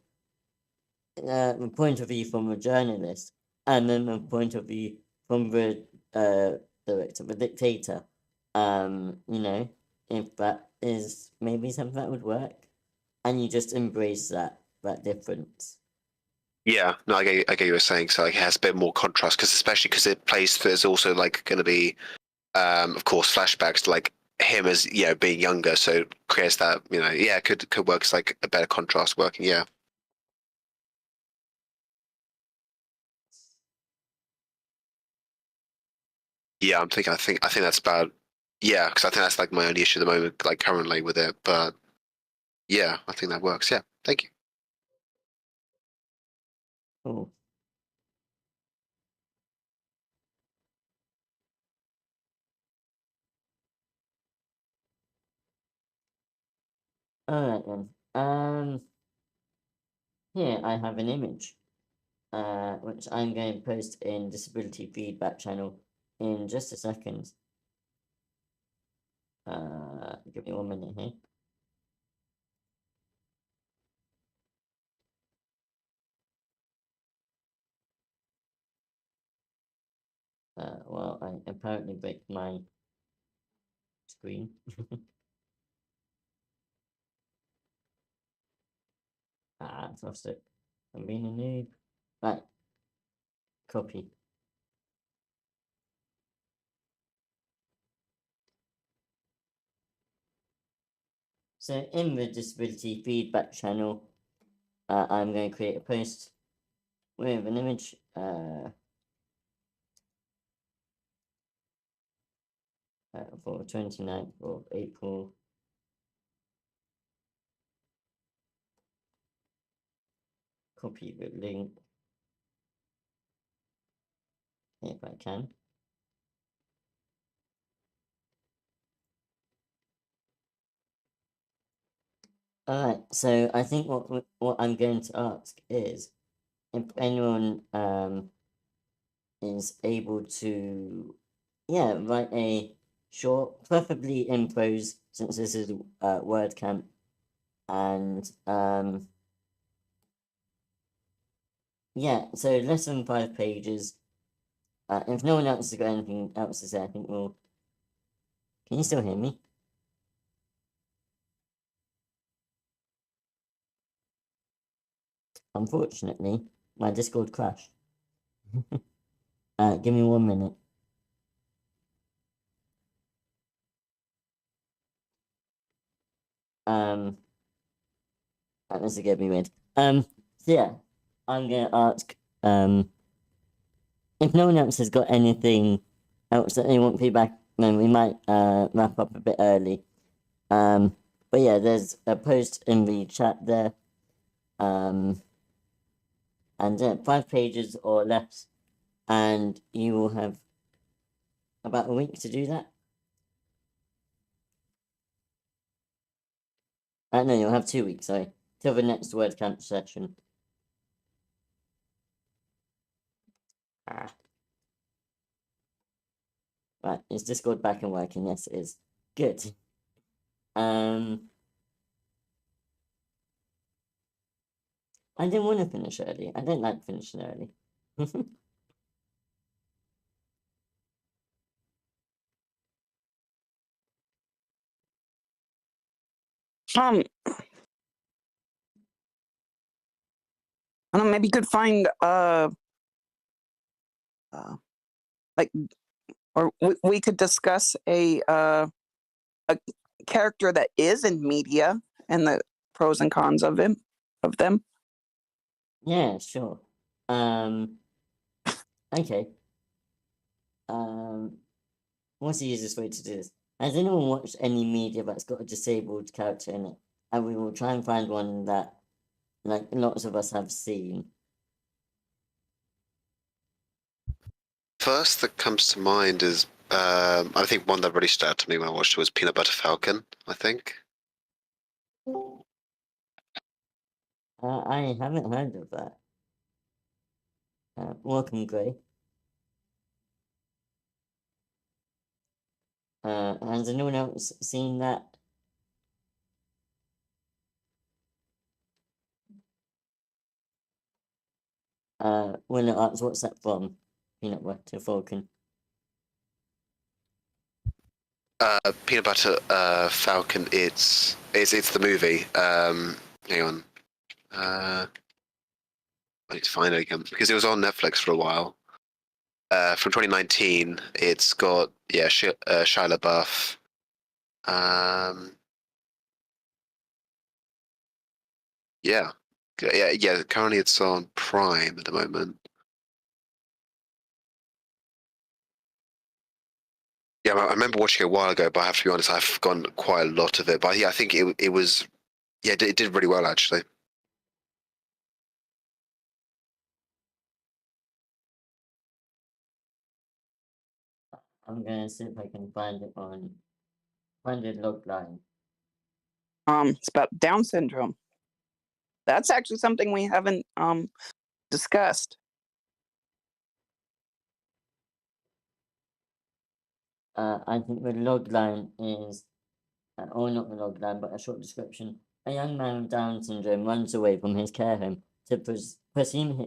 the point of view from a journalist, and then the point of view from the director, the dictator. If that is maybe something that would work, and you just embrace that difference. Yeah, no, I get what you're saying. So like it has a bit more contrast, because especially because it plays. There's also like going to be, of course, flashbacks to like him as being younger. So creates that could work as like a better contrast working. Yeah. Yeah, I think that's about. Yeah, because I think that's like my only issue at the moment, like currently with it. But yeah, I think that works. Yeah, thank you. Cool. Alright then. Here I have an image, which I'm going to post in disability feedback channel in just a second. Give me 1 minute here. Well, I apparently break my screen. I've lost it. I'm being a noob. Right. Copy. So in the disability feedback channel, I'm going to create a post with an image. For 29th of April. Copy the link if I can. Alright, so I think what I'm going to ask is if anyone is able to write a short, preferably in prose, since this is WordCamp, and so less than 5 pages. If no one else has got anything else to say, I think we'll. Can you still hear me? Unfortunately, my Discord crashed. Give me 1 minute. This is gonna be weird. So yeah, I'm gonna ask, if no one else has got anything else that they want feedback, then we might, wrap up a bit early. But yeah, there's a post in the chat there. And 5 pages or less, and you will have about a week to do that. No, you'll have 2 weeks, sorry. Till the next WordCamp session. Ah. Right, is Discord back and working? Yes, it is. Good. I didn't want to finish early. I don't like finishing early. I don't know, maybe you could find like, or we could discuss a character that is in media and the pros and cons of them. Yeah, sure. Okay. What's the easiest way to do this? Has anyone watched any media that's got a disabled character in it? And we will try and find one that, like, lots of us have seen. First that comes to mind is I think one that really stood out to me when I watched it was Peanut Butter Falcon, I think. I haven't heard of that. Welcome, Gray. Has anyone else seen that? When it asks what's that from? Peanut Butter Falcon. Peanut Butter Falcon. It's the movie. Hang on. I need to find it again because it was on Netflix for a while. From 2019. It's got Shia LaBeouf. Yeah. Currently, it's on Prime at the moment. Yeah, I remember watching it a while ago, but I have to be honest, I've forgotten quite a lot of it. But yeah, I think it was, it did really well actually. I'm gonna see if I can find it on logline. It's about Down syndrome. That's actually something we haven't discussed. I think the logline is, or not the logline, but a short description. A young man with Down syndrome runs away from his care home to pursue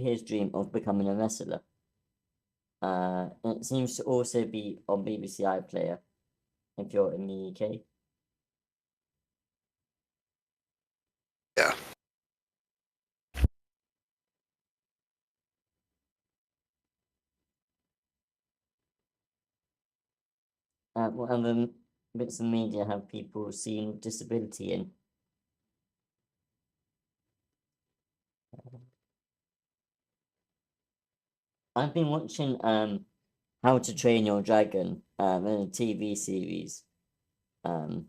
his dream of becoming a wrestler. It seems to also be on BBC iPlayer if you're in the UK. Yeah. What other bits of media have people seen disability in? I've been watching How to Train Your Dragon, a TV series. I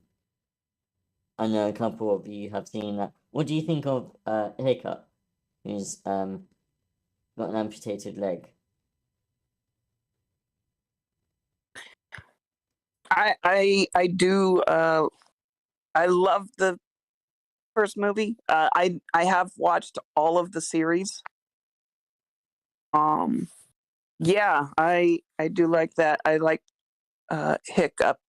know a couple of you have seen that. What do you think of Hiccup, who's got an amputated leg? I do I love the first movie. I have watched all of the series. Yeah, I do like that. I like Hiccup.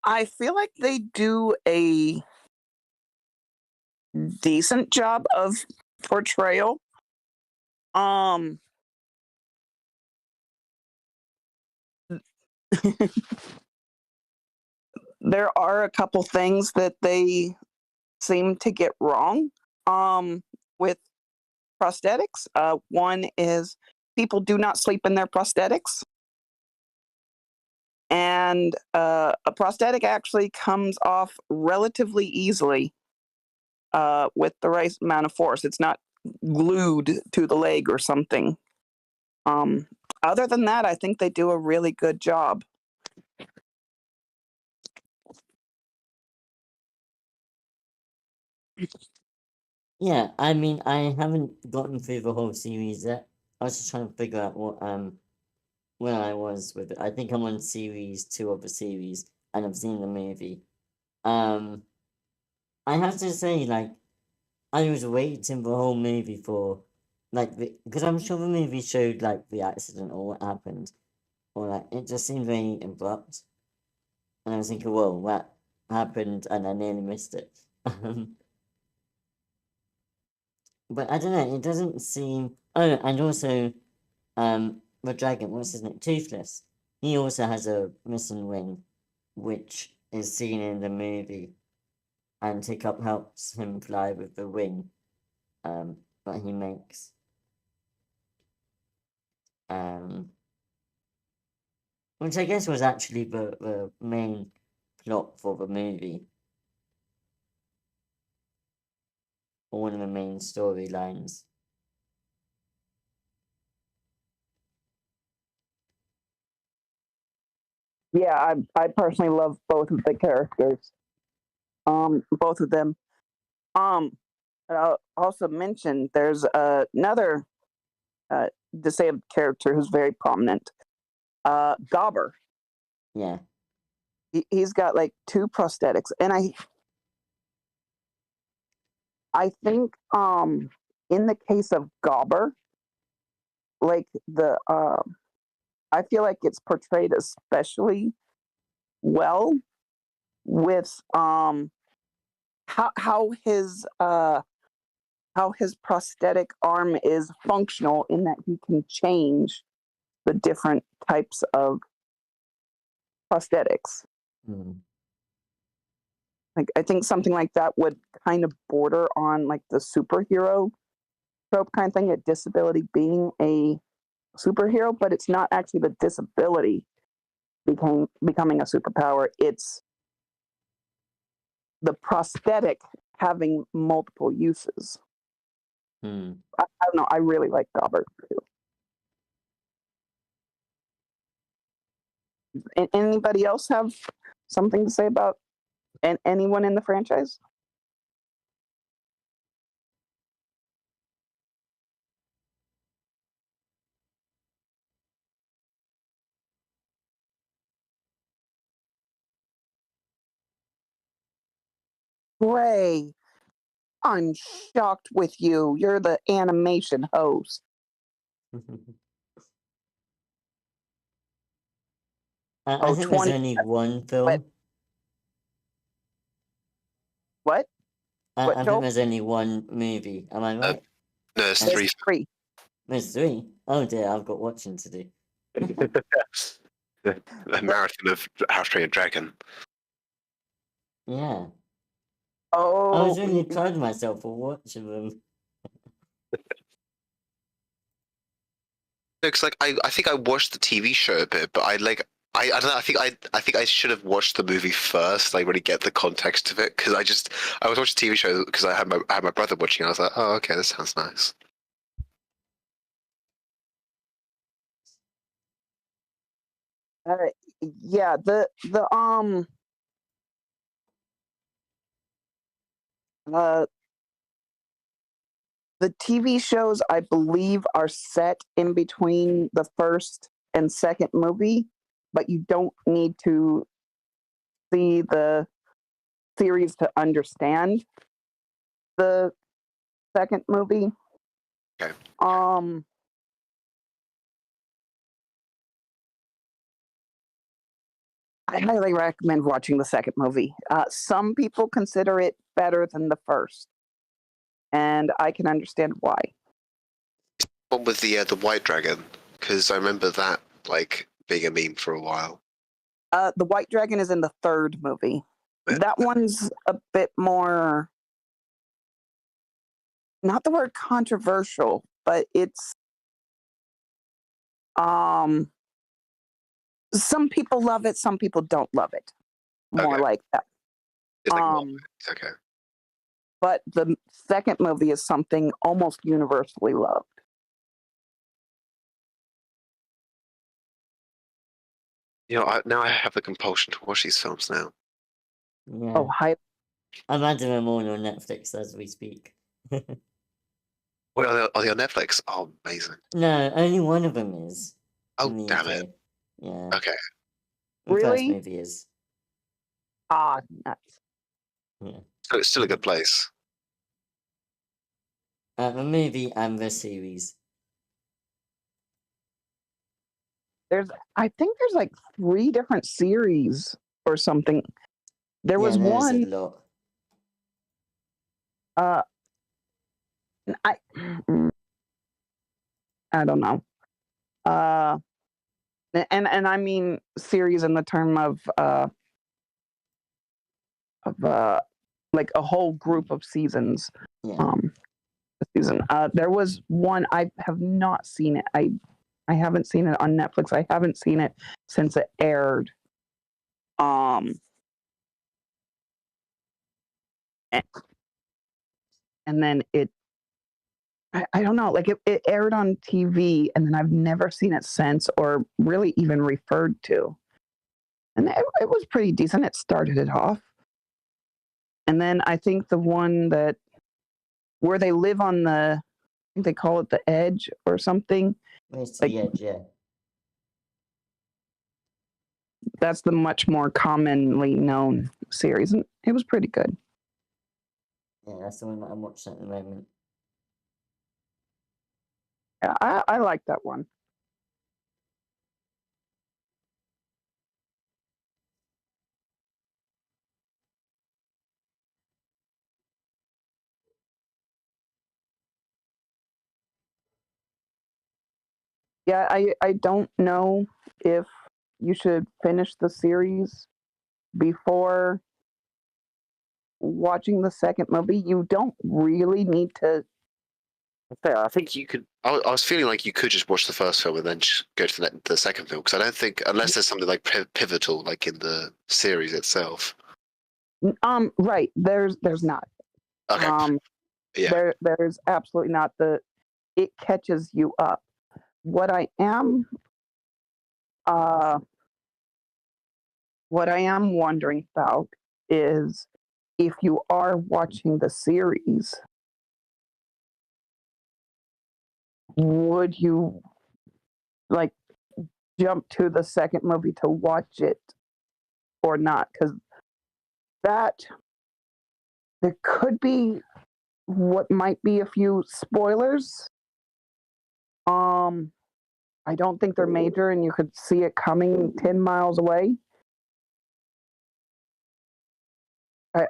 I feel like they do a decent job of portrayal. There are a couple things that they seem to get wrong with prosthetics. One is people do not sleep in their prosthetics. And a prosthetic actually comes off relatively easily with the right amount of force. It's not glued to the leg or something. Other than that, I think they do a really good job. Yeah, I mean, I haven't gotten through the whole series yet. I was just trying to figure out where I was with it. I think I'm on series 2 of the series, and I've seen the movie. I have to say, like, I was waiting the whole movie for, like, because I'm sure the movie showed, like, the accident or what happened, or, like, it just seemed very abrupt. And I was thinking, whoa, that happened, and I nearly missed it. But I don't know, it doesn't seem. Oh, and also, the dragon, what's his name? Toothless. He also has a missing wing, which is seen in the movie, and Hiccup helps him fly with the wing, that he makes. Which I guess was actually the main plot for the movie, or one of the main storylines. Yeah, I personally love both of the characters. Both of them. I'll also mention there's another disabled character who's very prominent. Gobber. Yeah. He's got like 2 prosthetics, and I think in the case of Gobber, like I feel like it's portrayed especially well with how his prosthetic arm is functional in that he can change the different types of prosthetics. Like, I think something like that would kind of border on like the superhero trope kind of thing, a disability being a superhero, but it's not actually the disability becoming a superpower. It's the prosthetic having multiple uses. I don't know. I really like Gobber too. Anybody else have something to say about anyone in the franchise? Ray, I'm shocked with you. You're the animation host. I think there's only one film. What? I think there's only one movie. Am I right? No, it's There's 3. There's 3. Oh dear, I've got watching to do. A marathon of How to Train Your Dragon. Yeah. Oh, I was really proud of myself for watching them. Because like I think I watched the TV show a bit, but I don't know. I think I should have watched the movie first, like really get the context of it. Because I was watching the TV show because I had my brother watching. I was like, oh, okay, this sounds nice. Yeah, the TV shows, I believe, are set in between the first and second movie, but you don't need to see the series to understand the second movie. Okay. I highly recommend watching the second movie. Some people consider it better than the first, and I can understand why. One with the white dragon, because I remember that like being a meme for a while. The White Dragon is in the third movie. That one's a bit more, not the word controversial, but it's some people love it, some people don't love it. More Okay. like that. It's like okay. But the second movie is something almost universally loved. You know, now I have the compulsion to watch these films now. Yeah. Oh, hi. I'm adding them all on Netflix as we speak. Wait, are they on Netflix? Oh, amazing. No, only one of them is. Oh, in the damn UK. it. Yeah. Okay. The first Really? movie is. Ah, nuts. Yeah. So it's still a good place. The movie and the series. I think there's like 3 different series or something. There was yeah, there's one. a lot. I I don't know. And I mean series in the term of like a whole group of seasons. Yeah. Season. There was one I have not seen it. I haven't seen it on Netflix. I haven't seen it since it aired. And then I don't know, like it aired on TV and then I've never seen it since or really even referred to. And it was pretty decent. It started it off. And then I think the one that where they live on I think they call it the edge or something. Race to Like, the Edge, yeah. That's the much more commonly known series. And it was pretty good. Yeah, that's the one that I'm watching at the moment. Yeah, I like that one. Yeah, I don't know if you should finish the series before watching the second movie. You don't really need to. Fair. I think you could. I was feeling like you could just watch the first film and then just go to the second film because I don't think unless there's something like pivotal like in the series itself. Right. There's not. Okay. Yeah. There's absolutely not. It catches you up. What I am wondering about is if you are watching the series, would you like jump to the second movie to watch it or not? Because that there could be what might be a few spoilers. I don't think they're major, and you could see it coming 10 miles away.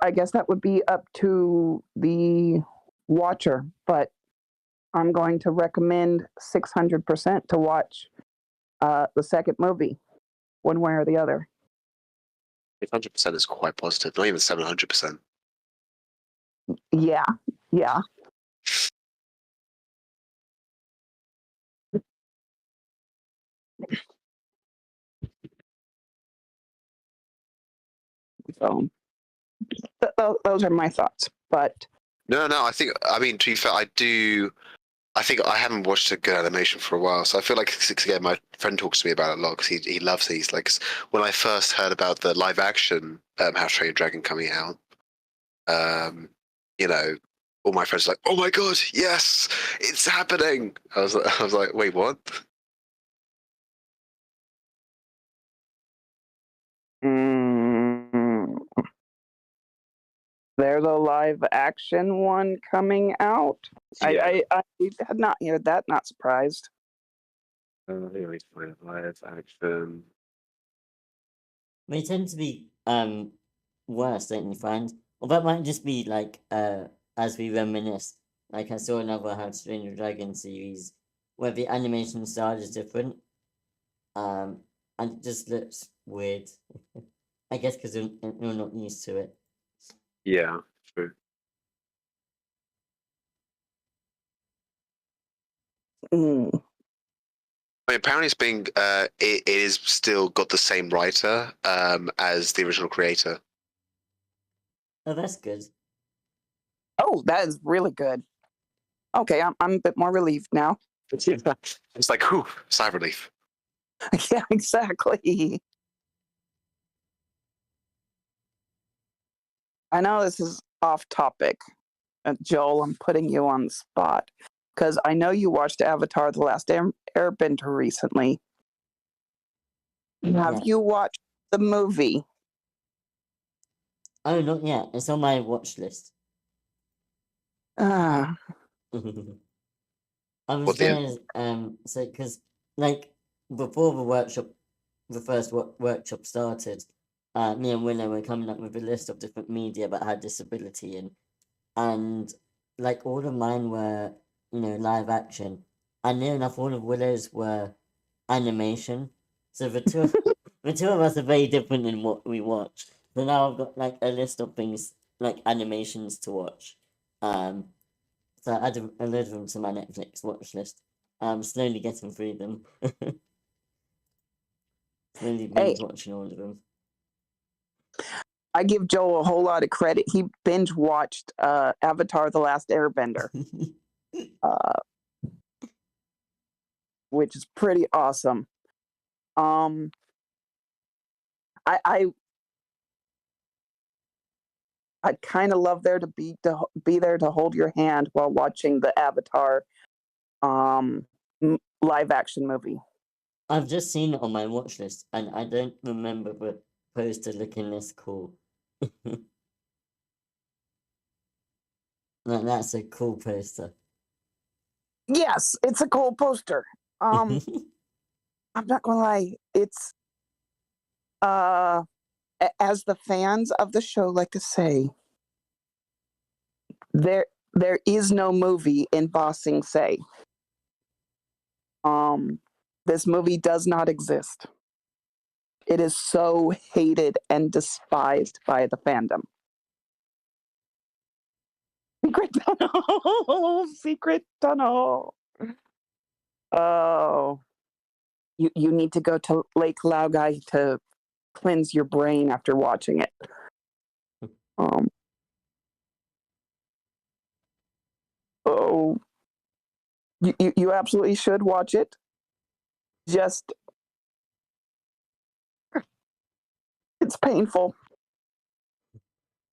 I guess that would be up to the watcher, but I'm going to recommend 600% to watch the second movie, one way or the other. 100% is quite positive. Not even 700%. Yeah. So those are my thoughts. But No. I mean, to be fair, I do. I think I haven't watched a good animation for a while, so I feel like again, my friend talks to me about it a lot because he loves these. Like when I first heard about the live action How to Train Your Dragon coming out, you know, all my friends were like, "Oh my god, yes, it's happening!" I was like, "Wait, what?" there's a live action one coming out. Yeah. I had not heard that. Not surprised. Here we find live action. They tend to be worse, don't you find? Or that might just be like as we reminisce. Like I saw another How to Train Your Dragon series where the animation style is different. And it just looks weird. I guess because you're not used to it. Yeah, true. I mean, apparently it's being it is still got the same writer as the original creator. Oh, that's good. Oh, that is really good. Okay, I'm a bit more relieved now. It's like, whew, sigh of relief. Yeah, exactly. I know this is off topic. Joel, I'm putting you on the spot because I know you watched Avatar: The Last Airbender recently. Have Yeah. you watched the movie? Oh, not yet. It's on my watch list. Ah, I was What's the gonna so because like before the first workshop started, me and Willow were coming up with a list of different media that had disability in, and like all of mine were live action, and near enough all of Willow's were animation. So the two of us are very different in what we watch. So now I've got like a list of things like animations to watch. So I added a load of them to my Netflix watch list. I'm slowly getting through them. Slowly hey, binge watching all of them. I give Joel a whole lot of credit. He binge watched Avatar: The Last Airbender, which is pretty awesome. I'd kind of love there to be there to hold your hand while watching the Avatar live action movie. I've just seen it on my watch list, and I don't remember the poster looking this cool. That's a cool poster. Yes, it's a cool poster. I'm not gonna lie, it's as the fans of the show like to say, there is no movie in Ba Sing Se. This movie does not exist. It is so hated and despised by the fandom. Secret tunnel, secret tunnel. Oh, you need to go to Lake Laogai to cleanse your brain after watching it. Oh, you absolutely should watch it. Just, it's painful.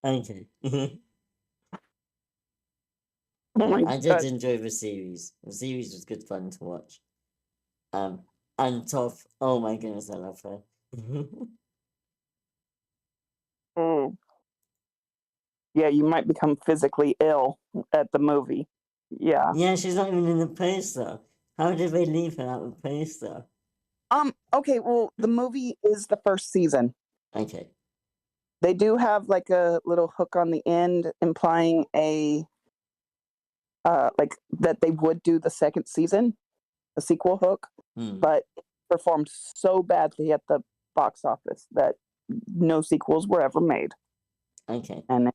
Okay. Oh my I did God. enjoy the series. The series was good fun to watch. And Toph, oh my goodness, I love her. Mm. Yeah, you might become physically ill at the movie. Yeah. Yeah, she's not even in the poster. How did they leave her out of the poster? Okay, well, the movie is the first season. Okay. They do have like a little hook on the end implying like that they would do the second season, a sequel hook, but it performed so badly at the box office that no sequels were ever made. Okay. And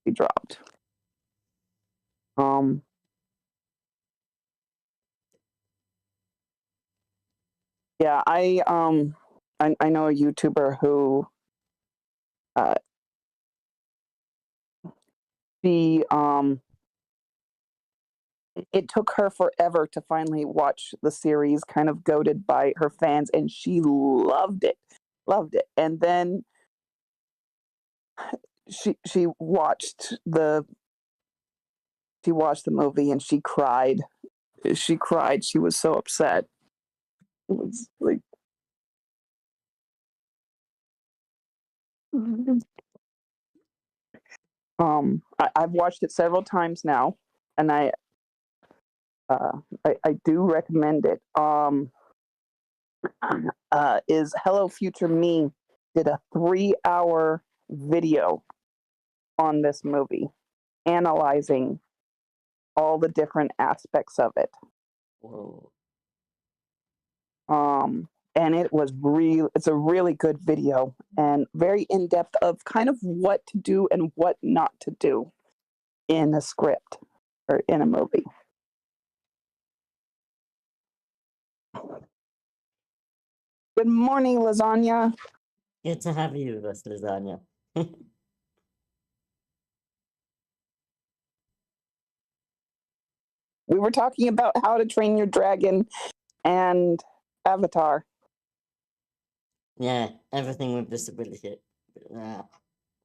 they dropped. Yeah, I know a YouTuber who she it took her forever to finally watch the series, kind of goaded by her fans, and she loved it. And then she watched the movie and she cried. She was so upset. It was like I've watched it several times now, and I do recommend it. Is Hello Future Me did a 3-hour video on this movie, analyzing all the different aspects of it. Whoa. And it's a really good video and very in depth of kind of what to do and what not to do in a script or in a movie. Good morning, Lasagna. Good to have you with us, Lasagna. We were talking about How to Train Your Dragon and Avatar. Yeah, everything with disability. Wow,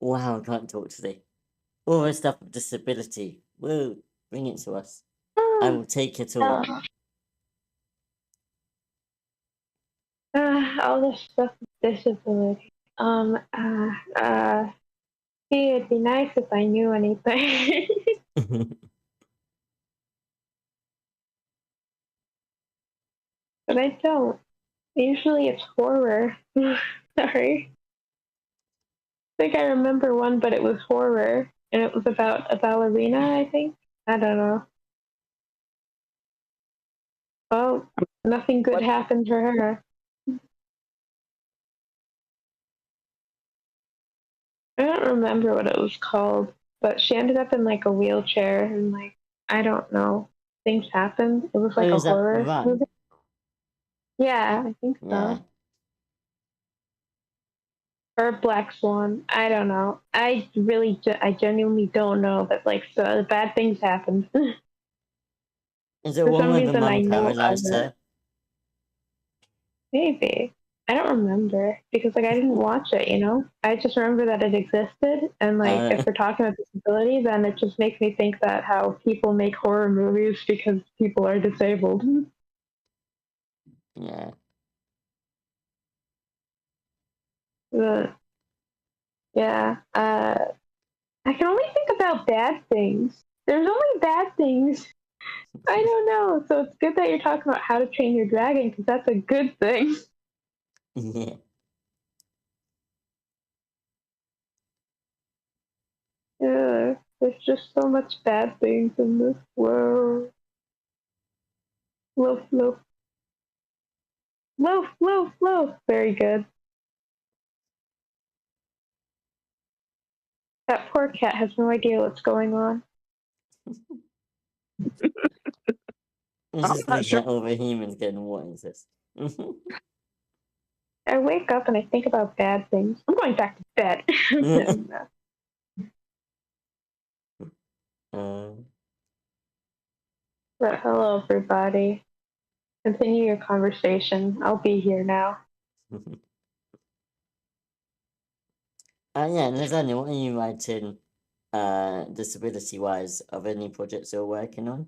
I can't talk today. All the stuff with disability. Woo, bring it to us. I will take it all. all this stuff with disability. See, it'd be nice if I knew anything. But I don't. Usually it's horror. Sorry. I think I remember one, but it was horror. And it was about a ballerina, I think. I don't know. Oh, nothing good What? happened for her. I don't remember what it was called, but she ended up in like a wheelchair and like, I don't know. Things happened. It was like Oh, a is that horror Run? movie. Yeah, I think Yeah. so. Or Black Swan. I don't know. I really, I genuinely don't know, but like, so bad things happened. Is it For one some where the reason, I mum know of paralyzed it. her? Maybe. I don't remember because like I didn't watch it, you know? I just remember that it existed and like if we're talking about disability, then it just makes me think that how people make horror movies because people are disabled. Yeah. Yeah. I can only think about bad things. There's only bad things. I don't know. So it's good that you're talking about How to Train Your Dragon because that's a good thing. Yeah. Yeah. There's just so much bad things in this world. Loaf, loaf. Loaf, loaf, loaf. Very good. That poor cat has no idea what's going on. It's I'm just not looking sure. at all the humans going, what is this? I wake up and I think about bad things. I'm going back to bed. But hello, everybody. Continue your conversation. I'll be here now. Yeah, Nathaniel, what are you writing disability-wise of any projects you're working on?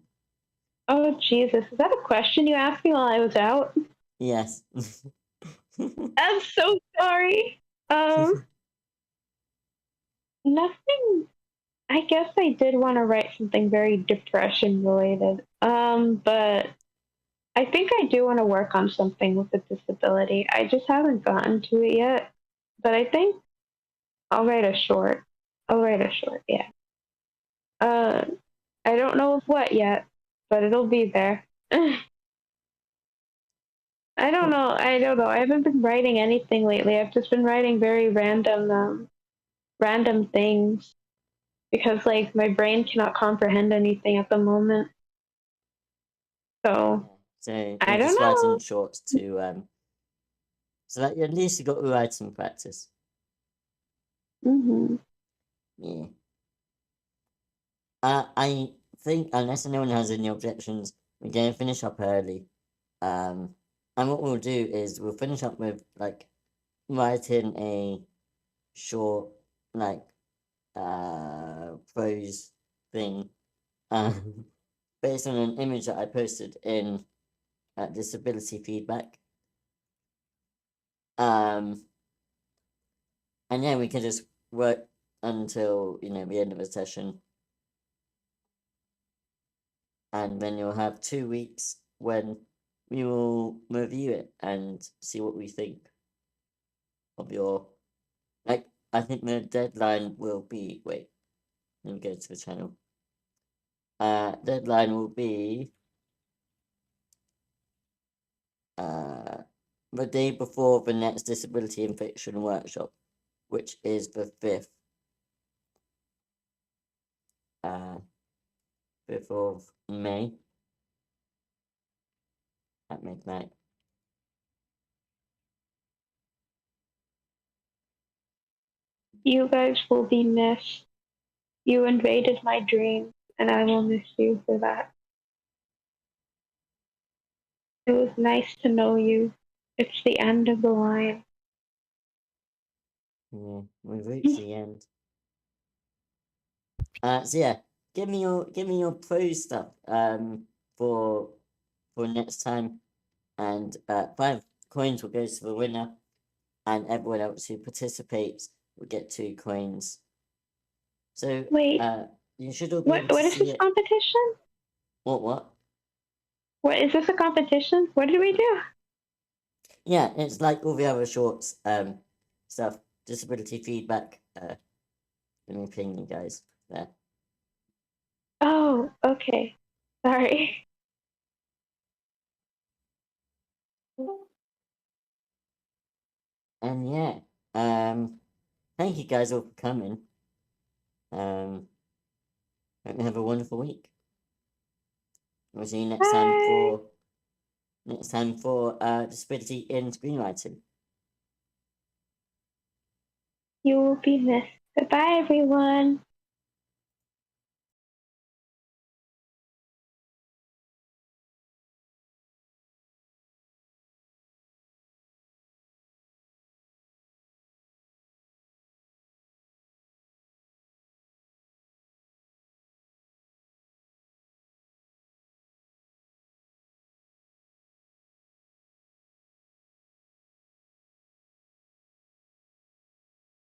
Oh, Jesus. Is that a question you asked me while I was out? Yes. I'm so sorry. Nothing. I guess I did want to write something very depression related. But I think I do want to work on something with a disability. I just haven't gotten to it yet. But I think I'll write a short. Yeah. I don't know of what yet, but it'll be there. I don't know. I haven't been writing anything lately. I've just been writing very random things because like my brain cannot comprehend anything at the moment. So So I you're don't just writing know. shorts to so that at least you got writing practice. Mm-hmm. Yeah. I think unless anyone has any objections, we're gonna finish up early. And what we'll do is we'll finish up with like writing a short like prose thing based on an image that I posted in disability feedback. And yeah, we can just work until the end of the session, and then you'll have 2 weeks when we will review it and see what we think of your like. I think the deadline will be let me go to the channel. Deadline will be the day before the next disability and fiction workshop, which is the 5th. 5th of May at midnight. You guys will be missed. You invaded my dreams, and I will miss you for that. It was nice to know you. It's the end of the line. Yeah, we've reached the end. So yeah, give me your prose stuff for next time, and 5 coins will go to the winner, and everyone else who participates will get 2 coins. So Wait, you should all be able what to is see this it. competition? What? What is this a competition? What did we do? Yeah, it's like all the other shorts stuff. Disability feedback. Let me ping you guys there. Oh, okay. Sorry. And yeah, thank you guys all for coming. Hope you have a wonderful week. We'll see you next Bye. time for disability in screenwriting. You will be missed. Goodbye, everyone.